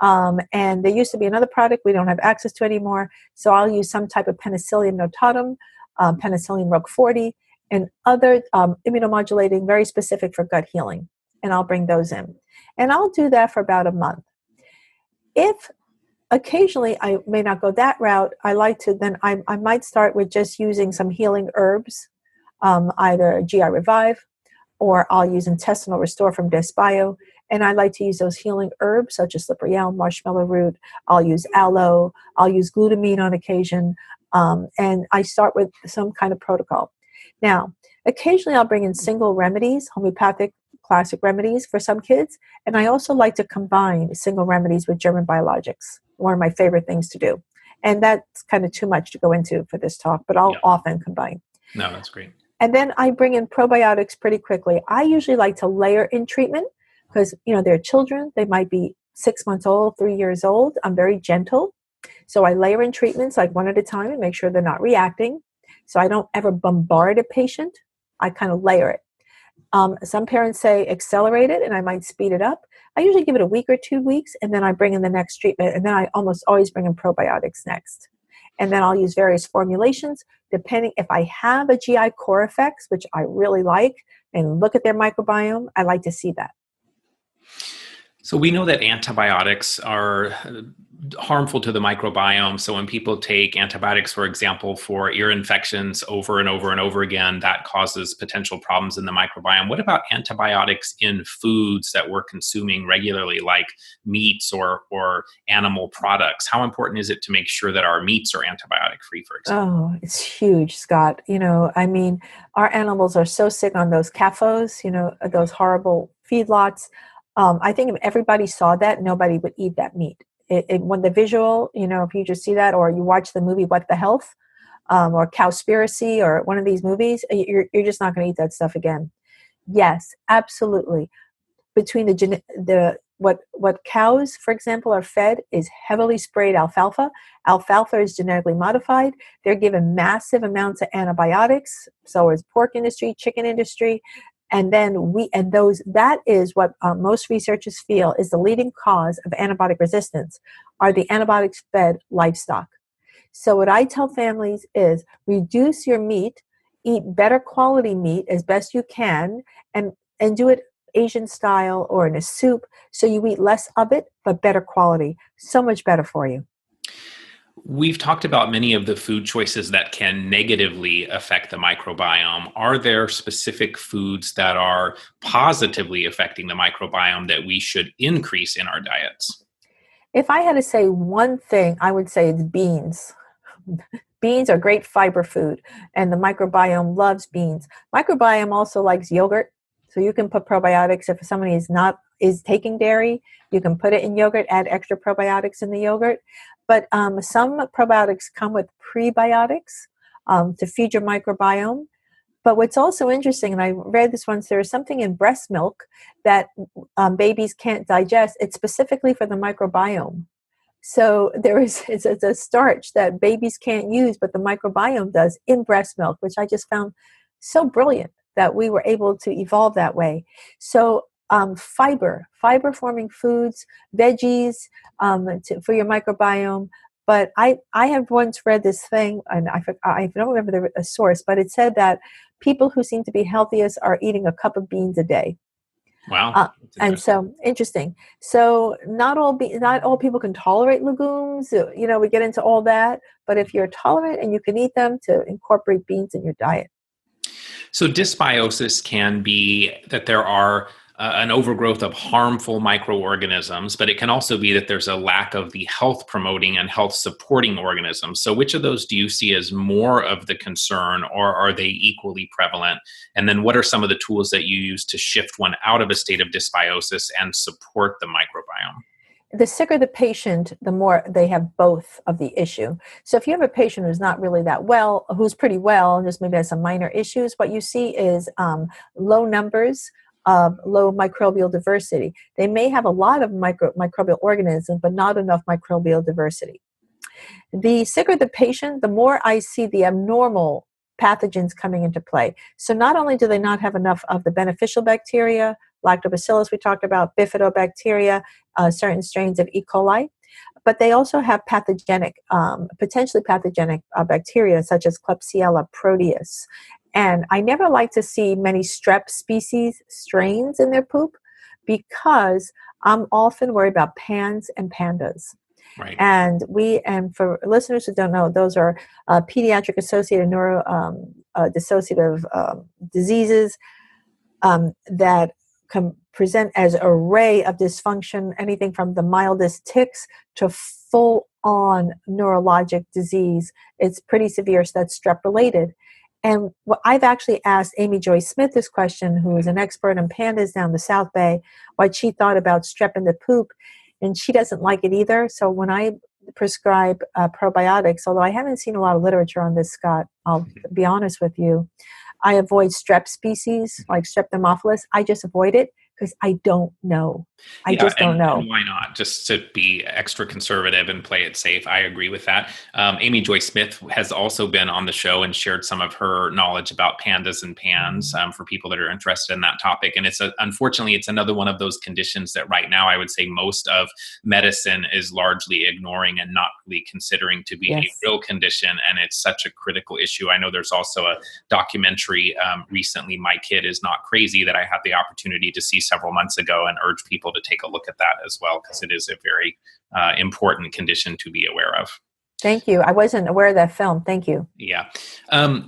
And there used to be another product we don't have access to anymore. So I'll use some type of Penicillium notatum, Penicillium roqueforti, and other immunomodulating, very specific for gut healing. And I'll bring those in. And I'll do that for about a month. If occasionally I may not go that route, I like to then, I might start with just using some healing herbs, either GI Revive, or I'll use Intestinal Restore from Desbio. And I like to use those healing herbs such as slippery elm, marshmallow root. I'll use aloe. I'll use glutamine on occasion. And I start with some kind of protocol. Now, occasionally I'll bring in single remedies, homeopathic classic remedies for some kids. And I also like to combine single remedies with German biologics. One of my favorite things to do. And that's kind of too much to go into for this talk, but I'll often combine. No, that's great. And then I bring in probiotics pretty quickly. I usually like to layer in treatment because, they're children. They might be 6 months old, 3 years old. I'm very gentle. So I layer in treatments like one at a time and make sure they're not reacting. So I don't ever bombard a patient. I kind of layer it. Some parents say accelerate it, and I might speed it up. I usually give it a week or 2 weeks, and then I bring in the next treatment, and then I almost always bring in probiotics next. And then I'll use various formulations, depending if I have a GI core effects, which I really like, and look at their microbiome, I like to see that. So we know that antibiotics are harmful to the microbiome. So when people take antibiotics, for example, for ear infections over and over and over again, that causes potential problems in the microbiome. What about antibiotics in foods that we're consuming regularly, like meats or animal products? How important is it to make sure that our meats are antibiotic free, for example? Oh, it's huge, Scott. I mean, our animals are so sick on those CAFOs, those horrible feedlots. I think if everybody saw that, nobody would eat that meat. When the visual, if you just see that, or you watch the movie What the Health, or Cowspiracy, or one of these movies, you're just not going to eat that stuff again. Yes, absolutely. Between what cows, for example, are fed is heavily sprayed alfalfa. Alfalfa is genetically modified. They're given massive amounts of antibiotics. So is pork industry, chicken industry. And then that is what most researchers feel is the leading cause of antibiotic resistance are the antibiotics fed livestock. So what I tell families is reduce your meat, eat better quality meat as best you can, and do it Asian style or in a soup, so you eat less of it, but better quality. So much better for you. We've talked about many of the food choices that can negatively affect the microbiome. Are there specific foods that are positively affecting the microbiome that we should increase in our diets? If I had to say one thing, I would say it's beans. Beans are great fiber food, and the microbiome loves beans. Microbiome also likes yogurt, so you can put probiotics. If somebody is taking dairy, you can put it in yogurt, add extra probiotics in the yogurt. But some probiotics come with prebiotics to feed your microbiome. But what's also interesting, and I read this once, there is something in breast milk that babies can't digest. It's specifically for the microbiome. So it's a starch that babies can't use, but the microbiome does in breast milk, which I just found so brilliant that we were able to evolve that way. So fiber forming foods, veggies for your microbiome. But I have once read this thing, and I don't remember the source, but it said that people who seem to be healthiest are eating a cup of beans a day. Wow. And so interesting. So not all people can tolerate legumes. We get into all that, but if you're tolerant and you can eat them, to incorporate beans in your diet. So dysbiosis can be that there are an overgrowth of harmful microorganisms, but it can also be that there's a lack of the health promoting and health supporting organisms. So which of those do you see as more of the concern, or are they equally prevalent? And then what are some of the tools that you use to shift one out of a state of dysbiosis and support the microbiome? The sicker the patient, the more they have both of the issue. So if you have a patient who's not really that well, who's pretty well, and just maybe has some minor issues, what you see is low numbers of low microbial diversity. They may have a lot of microbial organisms, but not enough microbial diversity. The sicker the patient, the more I see the abnormal pathogens coming into play. So not only do they not have enough of the beneficial bacteria, lactobacillus we talked about, bifidobacteria, certain strains of E. coli, but they also have potentially pathogenic bacteria such as Klebsiella proteus. And I never like to see many strep species strains in their poop because I'm often worried about PANS and PANDAS. Right. And for listeners who don't know, those are pediatric associated dissociative diseases that can present as an array of dysfunction, anything from the mildest tics to full-on neurologic disease. It's pretty severe, so that's strep-related. And I've actually asked Amy Joy Smith this question, who is an expert in pandas down the South Bay, what she thought about strep in the poop, and she doesn't like it either. So when I prescribe probiotics, although I haven't seen a lot of literature on this, Scott, I'll be honest with you, I avoid strep species like Strep thermophilus. I just avoid it because I don't know. I just don't know. And why not? Just to be extra conservative and play it safe. I agree with that. Amy Joy Smith has also been on the show and shared some of her knowledge about pandas and PANS for people that are interested in that topic. And unfortunately, it's another one of those conditions that right now I would say most of medicine is largely ignoring and not really considering to be a real condition. And it's such a critical issue. I know there's also a documentary recently, My Kid Is Not Crazy, that I had the opportunity to see. several months ago and urge people to take a look at that as well, because it is a very important condition to be aware of. Thank you. I wasn't aware of that film. Thank you. Yeah.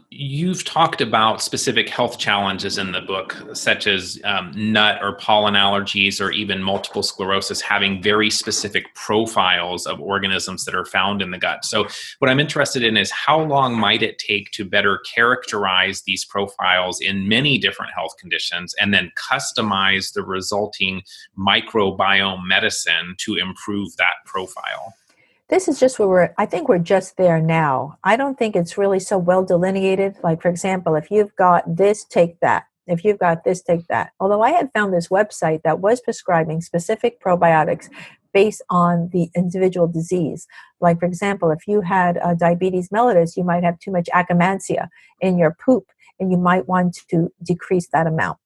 You've talked about specific health challenges in the book, such as nut or pollen allergies, or even multiple sclerosis, having very specific profiles of organisms that are found in the gut. So what I'm interested in is how long might it take to better characterize these profiles in many different health conditions and then customize the resulting microbiome medicine to improve that profile? This is just where I think we're just there now. I don't think it's really so well delineated. Like, for example, if you've got this, take that. If you've got this, take that. Although I had found this website that was prescribing specific probiotics based on the individual disease. Like, for example, if you had diabetes mellitus, you might have too much akkermansia in your poop, and you might want to decrease that amount.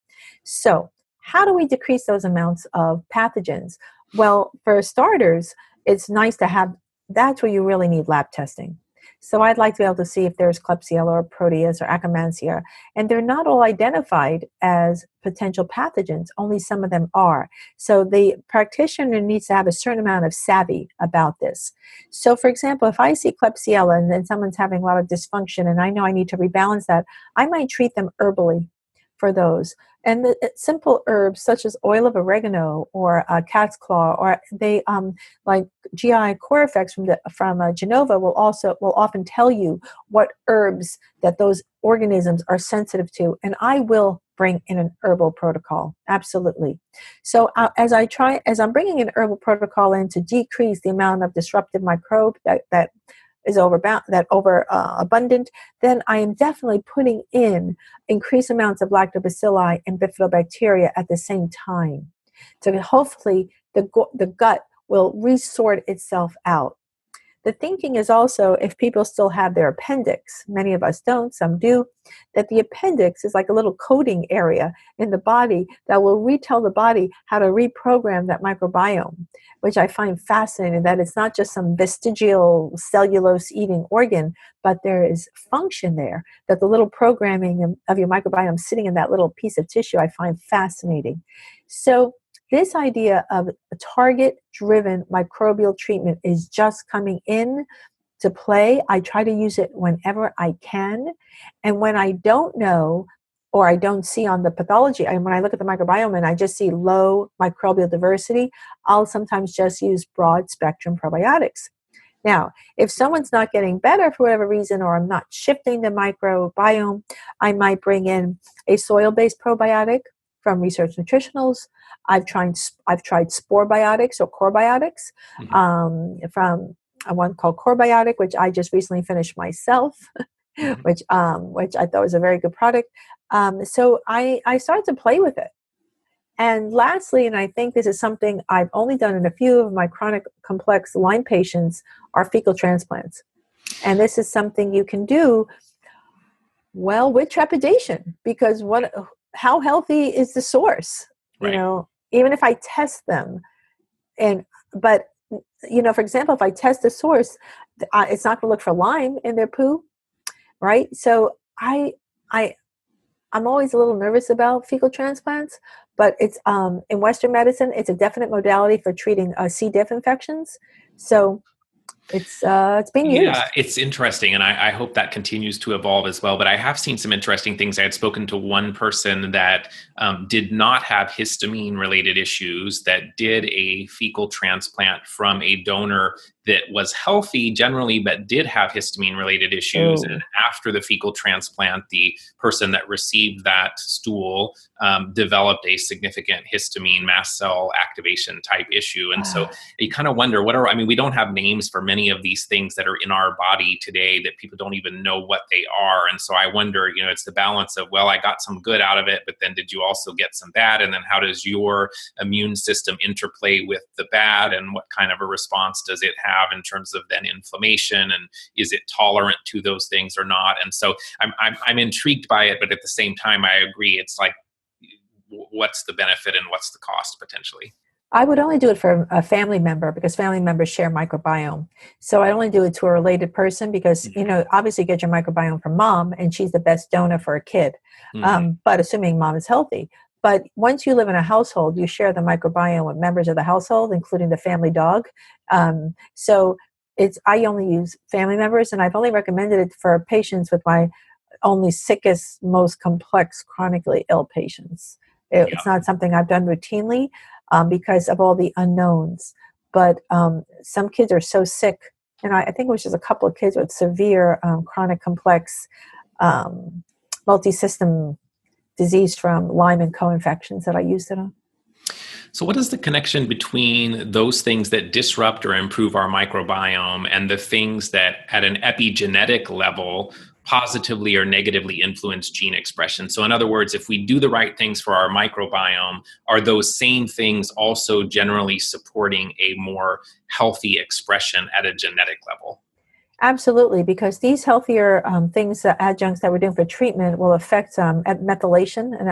So how do we decrease those amounts of pathogens? Well, for starters, it's nice to have. That's where you really need lab testing. So I'd like to be able to see if there's Klebsiella or Proteus or Akkermansia, and they're not all identified as potential pathogens. Only some of them are. So the practitioner needs to have a certain amount of savvy about this. So for example, if I see Klebsiella and then someone's having a lot of dysfunction and I know I need to rebalance that, I might treat them herbally for those. And the simple herbs such as oil of oregano or cat's claw, or they like GI core effects from Genova will often tell you what herbs that those organisms are sensitive to, and I will bring in an herbal protocol. Absolutely. So as I'm bringing an herbal protocol in to decrease the amount of disruptive microbe that is abundant, then I am definitely putting in increased amounts of lactobacilli and bifidobacteria at the same time. So hopefully the gut will resort itself out. The thinking is also, if people still have their appendix, many of us don't, some do, that the appendix is like a little coding area in the body that will retell the body how to reprogram that microbiome, which I find fascinating, that it's not just some vestigial cellulose-eating organ, but there is function there, that the little programming of your microbiome sitting in that little piece of tissue I find fascinating. So this idea of a target-driven microbial treatment is just coming in to play. I try to use it whenever I can. And when I don't know or I don't see on the pathology, and when I look at the microbiome and I just see low microbial diversity, I'll sometimes just use broad-spectrum probiotics. Now, if someone's not getting better for whatever reason, or I'm not shifting the microbiome, I might bring in a soil-based probiotic from Research Nutritionals. I've tried spore biotics or core biotics from one called Core Biotic, which I just recently finished myself, which I thought was a very good product. So I started to play with it. And lastly, and I think this is something I've only done in a few of my chronic complex Lyme patients, are fecal transplants. And this is something you can do, well, with trepidation, because how healthy is the source? Right. You know, even if I test them, but for example, if I test the source, it's not going to look for Lyme in their poo, right? So I'm always a little nervous about fecal transplants, but it's in Western medicine, it's a definite modality for treating C. diff infections. So it's being used. Yeah, it's interesting, and I hope that continues to evolve as well. But I have seen some interesting things. I had spoken to one person that did not have histamine-related issues, that did a fecal transplant from a donor that was healthy generally, but did have histamine-related issues. Oh. And after the fecal transplant, the person that received that stool developed a significant histamine mast cell activation type issue. And so you kind of wonder, we don't have names for many of these things that are in our body today that people don't even know what they are. And so I wonder, it's the balance of, well, I got some good out of it, but then did you also get some bad? And then how does your immune system interplay with the bad, and what kind of a response does it have in terms of then inflammation, and is it tolerant to those things or not? And so I'm intrigued by it, but at the same time, I agree. It's like, what's the benefit and what's the cost potentially? I would only do it for a family member, because family members share microbiome. So I only do it to a related person because, obviously you get your microbiome from mom and she's the best donor for a kid. But assuming mom is healthy. But once you live in a household, you share the microbiome with members of the household, including the family dog. So I only use family members, and I've only recommended it for patients with my only sickest, most complex, chronically ill patients. It's not something I've done routinely because of all the unknowns. But some kids are so sick, and I think it was just a couple of kids with severe chronic complex multi-system disease from Lyme and co-infections that I used it on. So what is the connection between those things that disrupt or improve our microbiome and the things that at an epigenetic level positively or negatively influence gene expression? So in other words, if we do the right things for our microbiome, are those same things also generally supporting a more healthy expression at a genetic level? Absolutely, because these healthier things, adjuncts that we're doing for treatment, will affect methylation and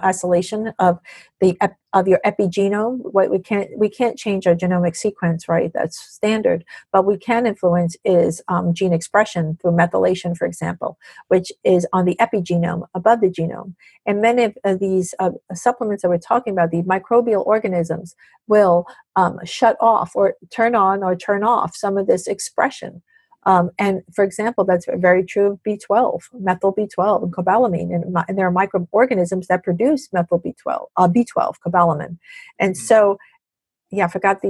acylation of your epigenome. What we can't change our genomic sequence, right? That's standard, but we can influence is gene expression through methylation, for example, which is on the epigenome above the genome. And many of these supplements that we're talking about, the microbial organisms, will shut off or turn on or turn off some of this expression. And for example, that's very true of B12, methyl B12 and cobalamin. And there are microorganisms that produce methyl B12, cobalamin. And so, I forgot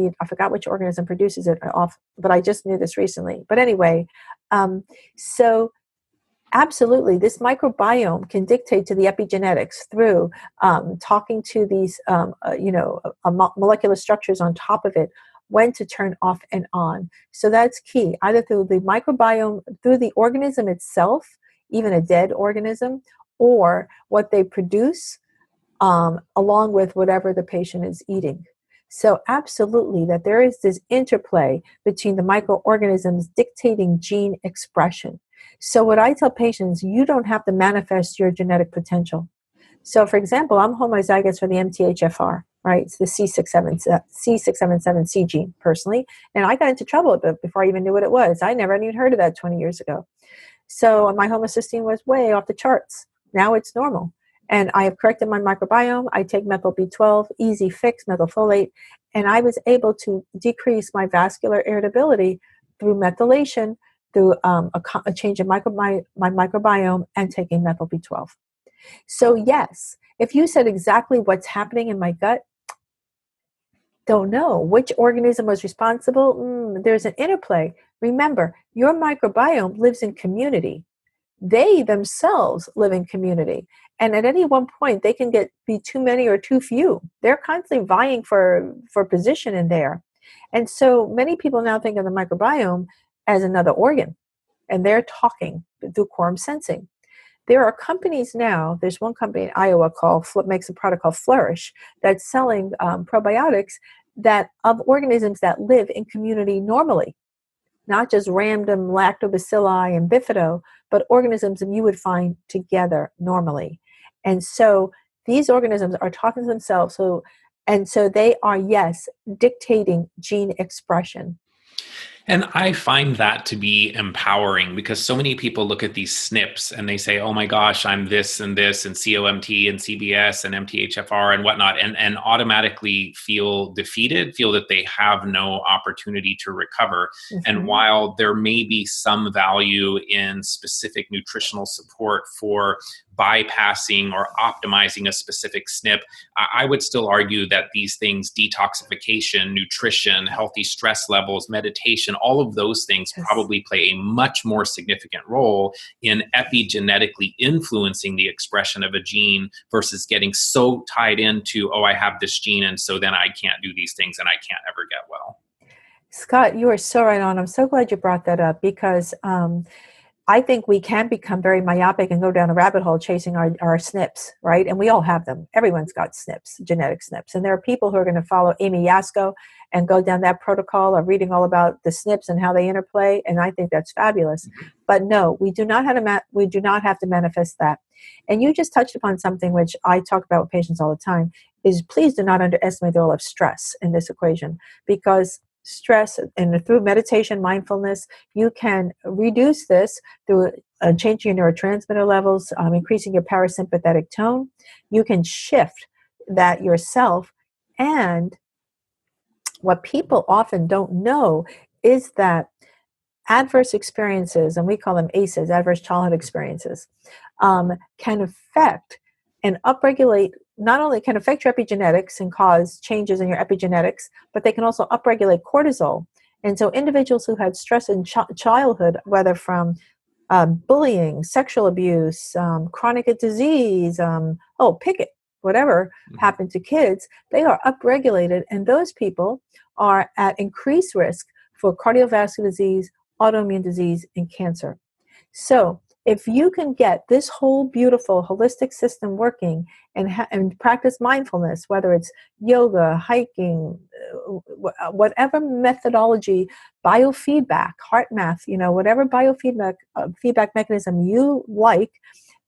which organism produces it off, but I just knew this recently. But anyway, so absolutely, this microbiome can dictate to the epigenetics through talking to these, molecular structures on top of it, when to turn off and on. So that's key, either through the microbiome, through the organism itself, even a dead organism, or what they produce along with whatever the patient is eating. So absolutely, that there is this interplay between the microorganisms dictating gene expression. So what I tell patients, you don't have to manifest your genetic potential. So for example, I'm homozygous for the MTHFR, right? It's the C677C gene, personally. And I got into trouble with it before I even knew what it was. I never even heard of that 20 years ago. So my homocysteine was way off the charts. Now it's normal. And I have corrected my microbiome. I take methyl B12, easy fix, methylfolate, and I was able to decrease my vascular irritability through methylation, through a change in my microbiome, and taking methyl B12. So yes, if you said exactly what's happening in my gut, don't know which organism was responsible. There's an interplay. Remember, your microbiome lives in community. They themselves live in community. And at any one point, they can be too many or too few. They're constantly vying for position in there. And so many people now think of the microbiome as another organ, and they're talking through quorum sensing. There are companies now, there's one company in Iowa makes a product called Flourish that's selling probiotics of organisms that live in community normally, not just random lactobacilli and bifido, but organisms that you would find together normally. And so these organisms are talking to themselves, so they are, yes, dictating gene expression. And I find that to be empowering because so many people look at these SNPs and they say, oh my gosh, I'm this and this and COMT and CBS and MTHFR and whatnot, and automatically feel defeated, feel that they have no opportunity to recover. Mm-hmm. And while there may be some value in specific nutritional support for bypassing or optimizing a specific SNP, I would still argue that these things, detoxification, nutrition, healthy stress levels, meditation, all of those things probably play a much more significant role in epigenetically influencing the expression of a gene versus getting so tied into, oh, I have this gene, and so then I can't do these things and I can't ever get well. Scott, you are so right on. I'm so glad you brought that up because I think we can become very myopic and go down a rabbit hole chasing our SNPs, right? And we all have them. Everyone's got SNPs, genetic SNPs. And there are people who are going to follow Amy Yasko and go down that protocol of reading all about the SNPs and how they interplay. And I think that's fabulous. But no, we do not have to manifest that. And you just touched upon something which I talk about with patients all the time, is please do not underestimate the role of stress in this equation, because stress, and through meditation, mindfulness, you can reduce this through changing your neurotransmitter levels, increasing your parasympathetic tone. You can shift that yourself. And what people often don't know is that adverse experiences, and we call them ACEs, adverse childhood experiences, can affect and upregulate, not only can affect your epigenetics and cause changes in your epigenetics, but they can also upregulate cortisol. And so individuals who had stress in childhood, whether from bullying, sexual abuse, chronic disease, pick it, whatever happened to kids, they are upregulated, and those people are at increased risk for cardiovascular disease, autoimmune disease, and cancer. So if you can get this whole beautiful holistic system working and practice mindfulness, whether it's yoga, hiking, whatever methodology, biofeedback, heart math, whatever biofeedback feedback mechanism you like,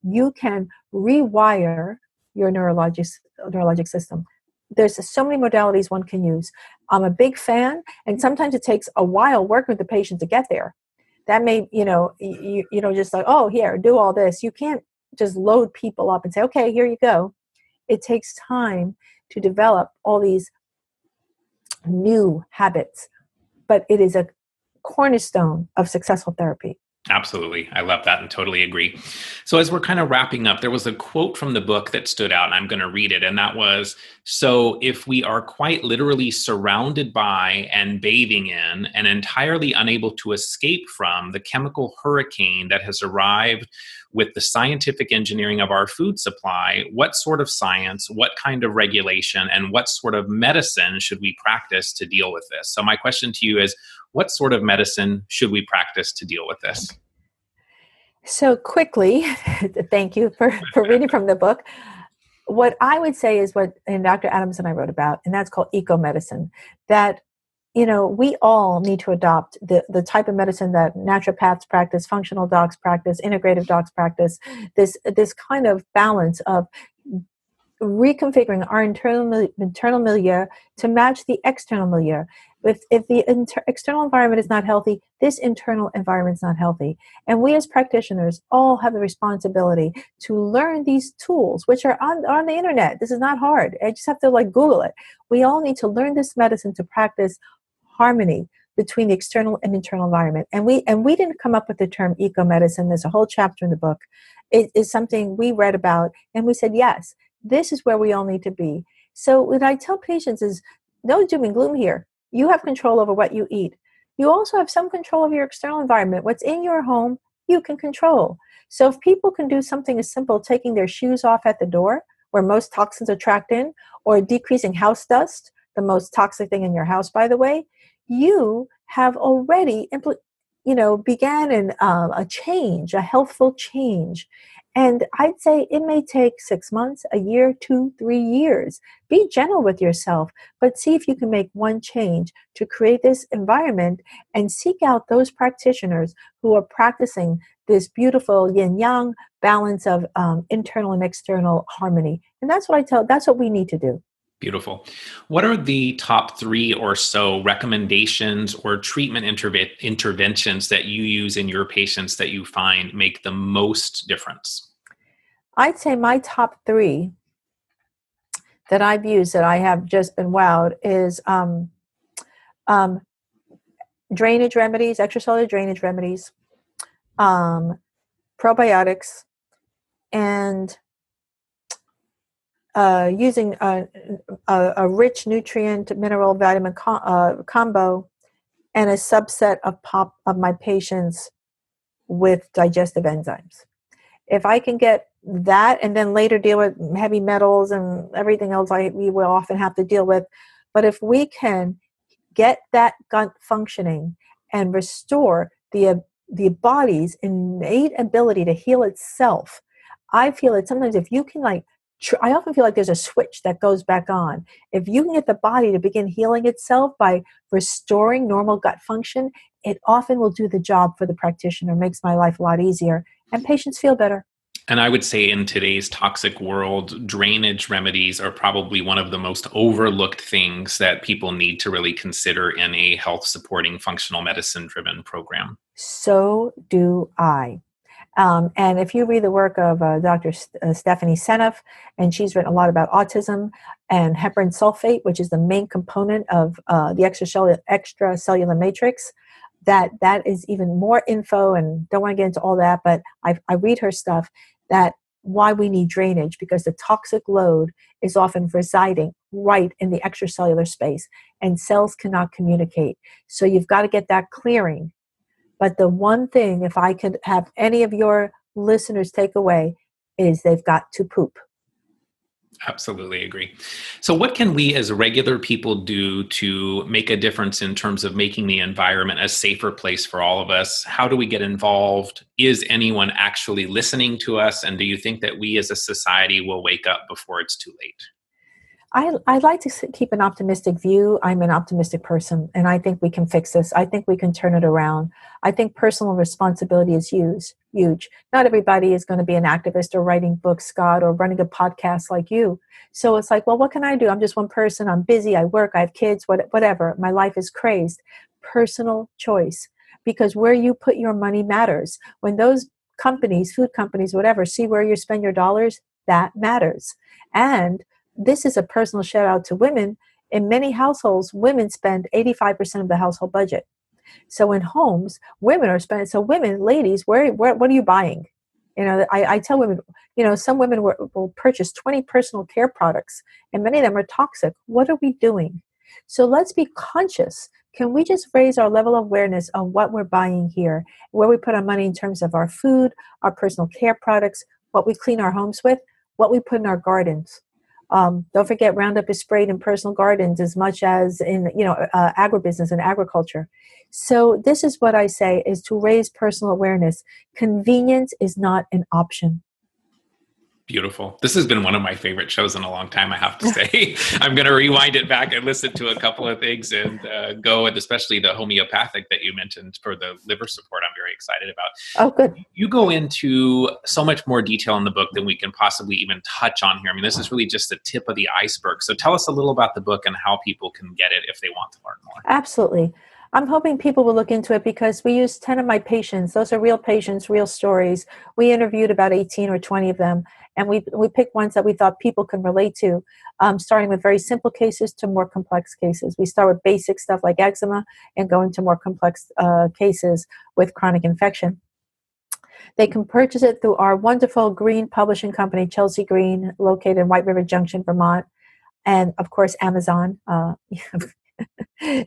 you can rewire your neurologic system. There's so many modalities one can use. I'm a big fan, and sometimes it takes a while working with the patient to get there. That may, just like, oh, here, do all this. You can't just load people up and say, okay, here you go. It takes time to develop all these new habits, but it is a cornerstone of successful therapy. Absolutely. I love that and totally agree. So as we're kind of wrapping up, there was a quote from the book that stood out, and I'm going to read it. And that was, so if we are quite literally surrounded by and bathing in and entirely unable to escape from the chemical hurricane that has arrived with the scientific engineering of our food supply, what sort of science, what kind of regulation, and what sort of medicine should we practice to deal with this? So my question to you is, what sort of medicine should we practice to deal with this? So quickly, thank you for reading from the book. What I would say is what Dr. Adams and I wrote about, and that's called eco-medicine. That, we all need to adopt the type of medicine that naturopaths practice, functional docs practice, integrative docs practice, this kind of balance of reconfiguring our internal milieu to match the external milieu. If the external environment is not healthy, this internal environment is not healthy. And we as practitioners all have the responsibility to learn these tools, which are on the internet. This is not hard. I just have to Google it. We all need to learn this medicine to practice harmony between the external and internal environment. And we didn't come up with the term eco-medicine. There's a whole chapter in the book. It is something we read about, and we said, yes, this is where we all need to be. So what I tell patients is, no doom and gloom here. You have control over what you eat. You also have some control of your external environment. What's in your home, you can control. So if people can do something as simple, taking their shoes off at the door, where most toxins are tracked in, or decreasing house dust, the most toxic thing in your house, by the way, you have already began a change, a healthful change. And I'd say it may take 6 months, a year, 2, 3 years. Be gentle with yourself, but see if you can make one change to create this environment, and seek out those practitioners who are practicing this beautiful yin-yang balance of internal and external harmony. And that's what we need to do. Beautiful. What are the top 3 or so recommendations or treatment interventions that you use in your patients that you find make the most difference? I'd say my top 3 that I've used that I have just been wowed is drainage remedies, extracellular drainage remedies, probiotics, and using a rich nutrient mineral vitamin combo, and a subset of my patients with digestive enzymes. If I can get that, and then later deal with heavy metals and everything else we will often have to deal with, but if we can get that gut functioning and restore the body's innate ability to heal itself, I feel that sometimes if you can I often feel like there's a switch that goes back on. If you can get the body to begin healing itself by restoring normal gut function, it often will do the job for the practitioner, makes my life a lot easier, and patients feel better. And I would say in today's toxic world, drainage remedies are probably one of the most overlooked things that people need to really consider in a health supporting functional medicine driven program. So do I. And if you read the work of Dr. Stephanie Seneff, and she's written a lot about autism and heparan sulfate, which is the main component of the extracellular matrix, that is even more info, and don't want to get into all that, but I read her stuff, that why we need drainage, because the toxic load is often residing right in the extracellular space, and cells cannot communicate. So you've got to get that clearing. But the one thing, if I could have any of your listeners take away, is they've got to poop. Absolutely agree. So what can we as regular people do to make a difference in terms of making the environment a safer place for all of us? How do we get involved? Is anyone actually listening to us? And do you think that we as a society will wake up before it's too late? I like to keep an optimistic view. I'm an optimistic person, and I think we can fix this. I think we can turn it around. I think personal responsibility is huge. Not everybody is going to be an activist or writing books, Scott, or running a podcast like you. So it's like, well, what can I do? I'm just one person. I'm busy. I work. I have kids, whatever. My life is crazed. Personal choice, because where you put your money matters. When those companies, food companies, whatever, see where you spend your dollars, that matters. And this is a personal shout out to women. In many households, women spend 85% of the household budget. So in homes, women are spending. So women, ladies, what are you buying? I tell women, some women will purchase 20 personal care products, and many of them are toxic. What are we doing? So let's be conscious. Can we just raise our level of awareness on what we're buying here, where we put our money in terms of our food, our personal care products, what we clean our homes with, what we put in our gardens? Don't forget, Roundup is sprayed in personal gardens as much as in agribusiness and agriculture. So this is what I say, is to raise personal awareness. Convenience is not an option. Beautiful. This has been one of my favorite shows in a long time, I have to say. I'm going to rewind it back and listen to a couple of things and go, and especially the homeopathic that you mentioned for the liver support, I'm very excited about. Oh, good. You go into so much more detail in the book than we can possibly even touch on here. I mean, this is really just the tip of the iceberg. So tell us a little about the book and how people can get it if they want to learn more. Absolutely. I'm hoping people will look into it, because we used 10 of my patients. Those are real patients, real stories. We interviewed about 18 or 20 of them, and we picked ones that we thought people can relate to, starting with very simple cases to more complex cases. We start with basic stuff like eczema and go into more complex cases with chronic infection. They can purchase it through our wonderful green publishing company, Chelsea Green, located in White River Junction, Vermont, and of course, Amazon.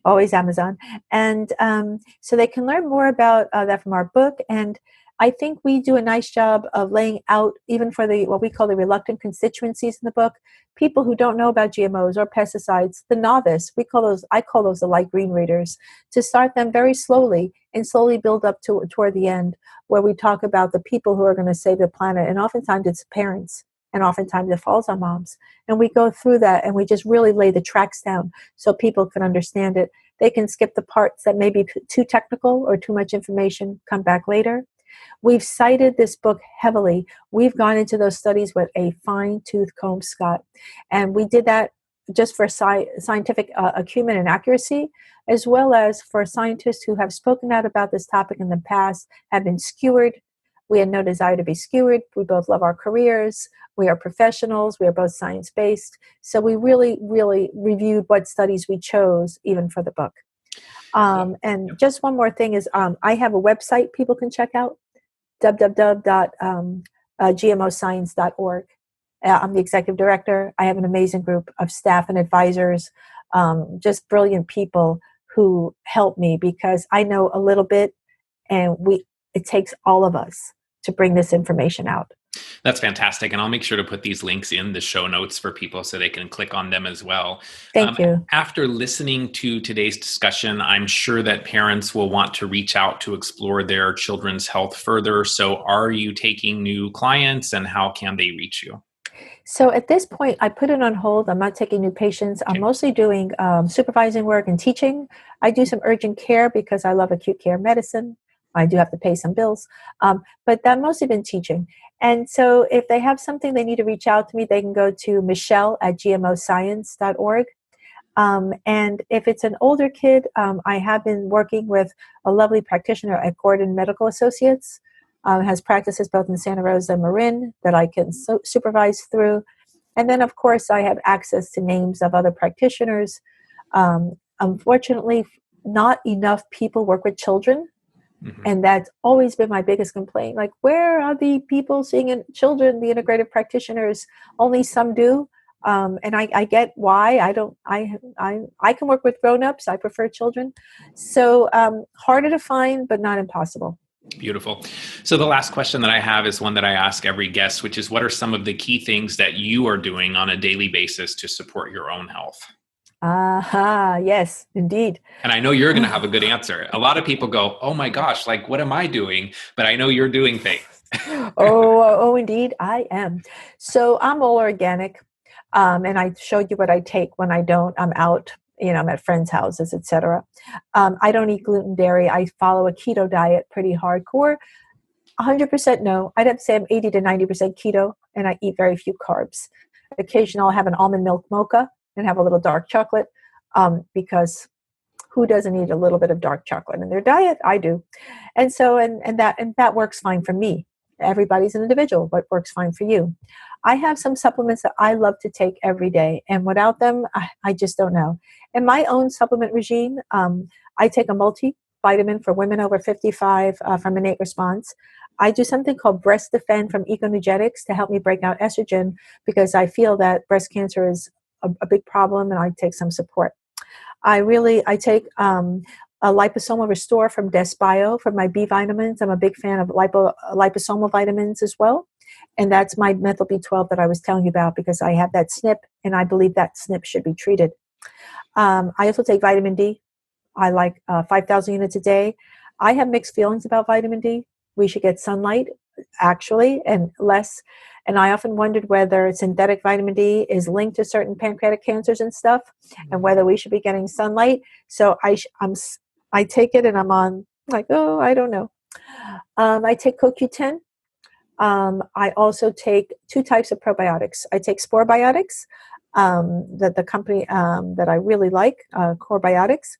Always Amazon. And so they can learn more about that from our book. And I think we do a nice job of laying out, even for what we call the reluctant constituencies in the book, people who don't know about GMOs or pesticides, the novice. I call those the light green readers, to start them very slowly and slowly build up toward the end, where we talk about the people who are going to save the planet. And oftentimes it's parents. And oftentimes it falls on moms. And we go through that, and we just really lay the tracks down so people can understand it. They can skip the parts that may be too technical or too much information, come back later. We've cited this book heavily. We've gone into those studies with a fine-tooth comb, Scott. And we did that just for scientific acumen and accuracy, as well as for scientists who have spoken out about this topic in the past, have been skewered. We had no desire to be skewered. We both love our careers. We are professionals. We are both science-based. So we really, really reviewed what studies we chose, even for the book. And just one more thing is, I have a website people can check out, www.gmoscience.org. I'm the executive director. I have an amazing group of staff and advisors, just brilliant people who help me, because I know a little bit, and it takes all of us to bring this information out. That's fantastic. And I'll make sure to put these links in the show notes for people so they can click on them as well. Thank you. After listening to today's discussion, I'm sure that parents will want to reach out to explore their children's health further. So are you taking new clients, and how can they reach you? So at this point, I put it on hold. I'm not taking new patients. I'm mostly doing supervising work and teaching. I do some urgent care because I love acute care medicine. I do have to pay some bills, but I've mostly been teaching. And so if they have something they need to reach out to me, they can go to michelle@gmoscience.org. And if it's an older kid, I have been working with a lovely practitioner at Gordon Medical Associates, has practices both in Santa Rosa and Marin that I can supervise through. And then, of course, I have access to names of other practitioners. Unfortunately, not enough people work with children. Mm-hmm. And that's always been my biggest complaint. Like, where are the people seeing in children, the integrative practitioners? Only some do. And I get why. I can work with grown-ups. I prefer children. So harder to find, but not impossible. Beautiful. So the last question that I have is one that I ask every guest, which is, what are some of the key things that you are doing on a daily basis to support your own health? Yes, indeed. And I know you're going to have a good answer. A lot of people go, oh my gosh, like, what am I doing? But I know you're doing things. Oh, indeed, I am. So I'm all organic. And I showed you what I take when I'm out, I'm at friends' houses, etc. I don't eat gluten, dairy. I follow a keto diet pretty hardcore. 100% no. I'd have to say I'm 80 to 90% keto, and I eat very few carbs. Occasionally I'll have an almond milk mocha and have a little dark chocolate, because who doesn't eat a little bit of dark chocolate in their diet? I do. And so, and that works fine for me. Everybody's an individual. What works fine for you? I have some supplements that I love to take every day, and without them, I just don't know. In my own supplement regime, I take a multivitamin for women over 55 from Innate Response. I do something called Breast Defend from Ecogenetics to help me break out estrogen, because I feel that breast cancer is a big problem, and I take some support. I take a liposomal restore from Desbio for my B vitamins. I'm a big fan of liposomal vitamins as well. And that's my methyl B12 that I was telling you about, because I have that SNP, and I believe that SNP should be treated. I also take vitamin D. I like 5,000 units a day. I have mixed feelings about vitamin D. We should get sunlight, actually, and less. And I often wondered whether synthetic vitamin D is linked to certain pancreatic cancers and stuff, and whether we should be getting sunlight. So I take it, and I'm on like, I don't know. I take CoQ10. I also take 2 types of probiotics. I take Spore Biotics, that the company that I really like, Core Biotics.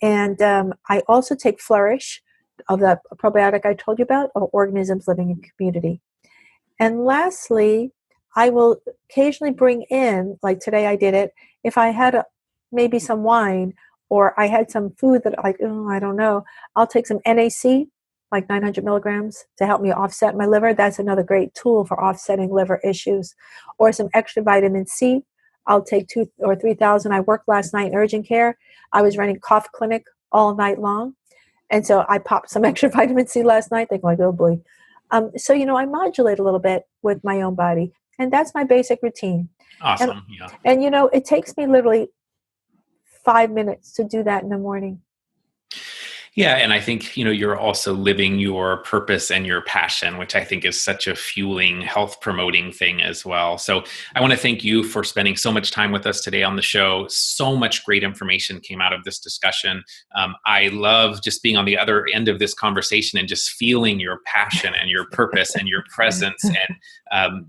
And I also take Flourish, of that probiotic I told you about, of organisms living in community. And lastly, I will occasionally bring in, like today I did it, if I had maybe some wine, or I had some food that I don't know, I'll take some NAC, like 900 milligrams, to help me offset my liver. That's another great tool for offsetting liver issues. Or some extra vitamin C. I'll take 2,000 or 3,000. I worked last night in urgent care. I was running cough clinic all night long. And so I popped some extra vitamin C last night. They're like, oh boy. So, I modulate a little bit with my own body. And that's my basic routine. Awesome. And it takes me literally 5 minutes to do that in the morning. Yeah. And I think, you're also living your purpose and your passion, which I think is such a fueling, health promoting thing as well. So I want to thank you for spending so much time with us today on the show. So much great information came out of this discussion. I love just being on the other end of this conversation and just feeling your passion and your purpose and your presence, and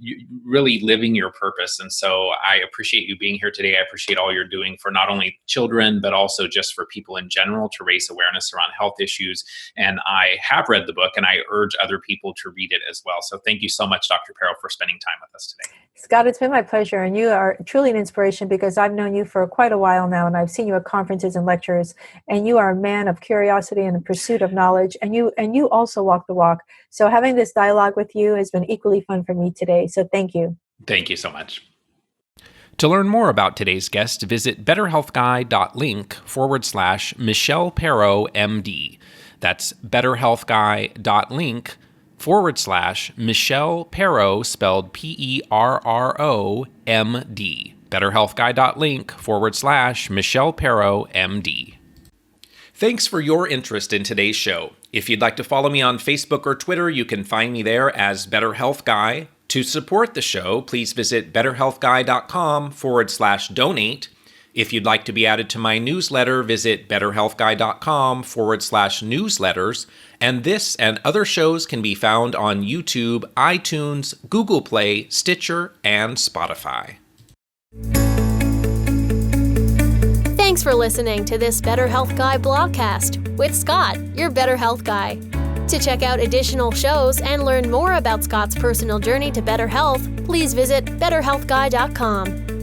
you really living your purpose. And so I appreciate you being here today. I appreciate all you're doing for not only children, but also just for people in general to raise awareness around health issues. And I have read the book, and I urge other people to read it as well. So thank you so much, Dr. Perro, for spending time with us today. Scott, it's been my pleasure. And you are truly an inspiration, because I've known you for quite a while now, and I've seen you at conferences and lectures, and you are a man of curiosity and the pursuit of knowledge, and you also walk the walk. So having this dialogue with you has been equally fun for me today. So thank you. Thank you so much. To learn more about today's guest, visit betterhealthguy.link/Michelle Perro, MD. That's betterhealthguy.link/Michelle Perro, spelled Perro, MD. betterhealthguy.link/Michelle Perro, MD. Thanks for your interest in today's show. If you'd like to follow me on Facebook or Twitter, you can find me there as Better Health Guy. To support the show, please visit betterhealthguy.com/donate. If you'd like to be added to my newsletter, visit betterhealthguy.com/newsletters. And this and other shows can be found on YouTube, iTunes, Google Play, Stitcher, and Spotify. Thanks for listening to this Better Health Guy blogcast with Scott, your Better Health Guy. To check out additional shows and learn more about Scott's personal journey to better health, please visit betterhealthguy.com.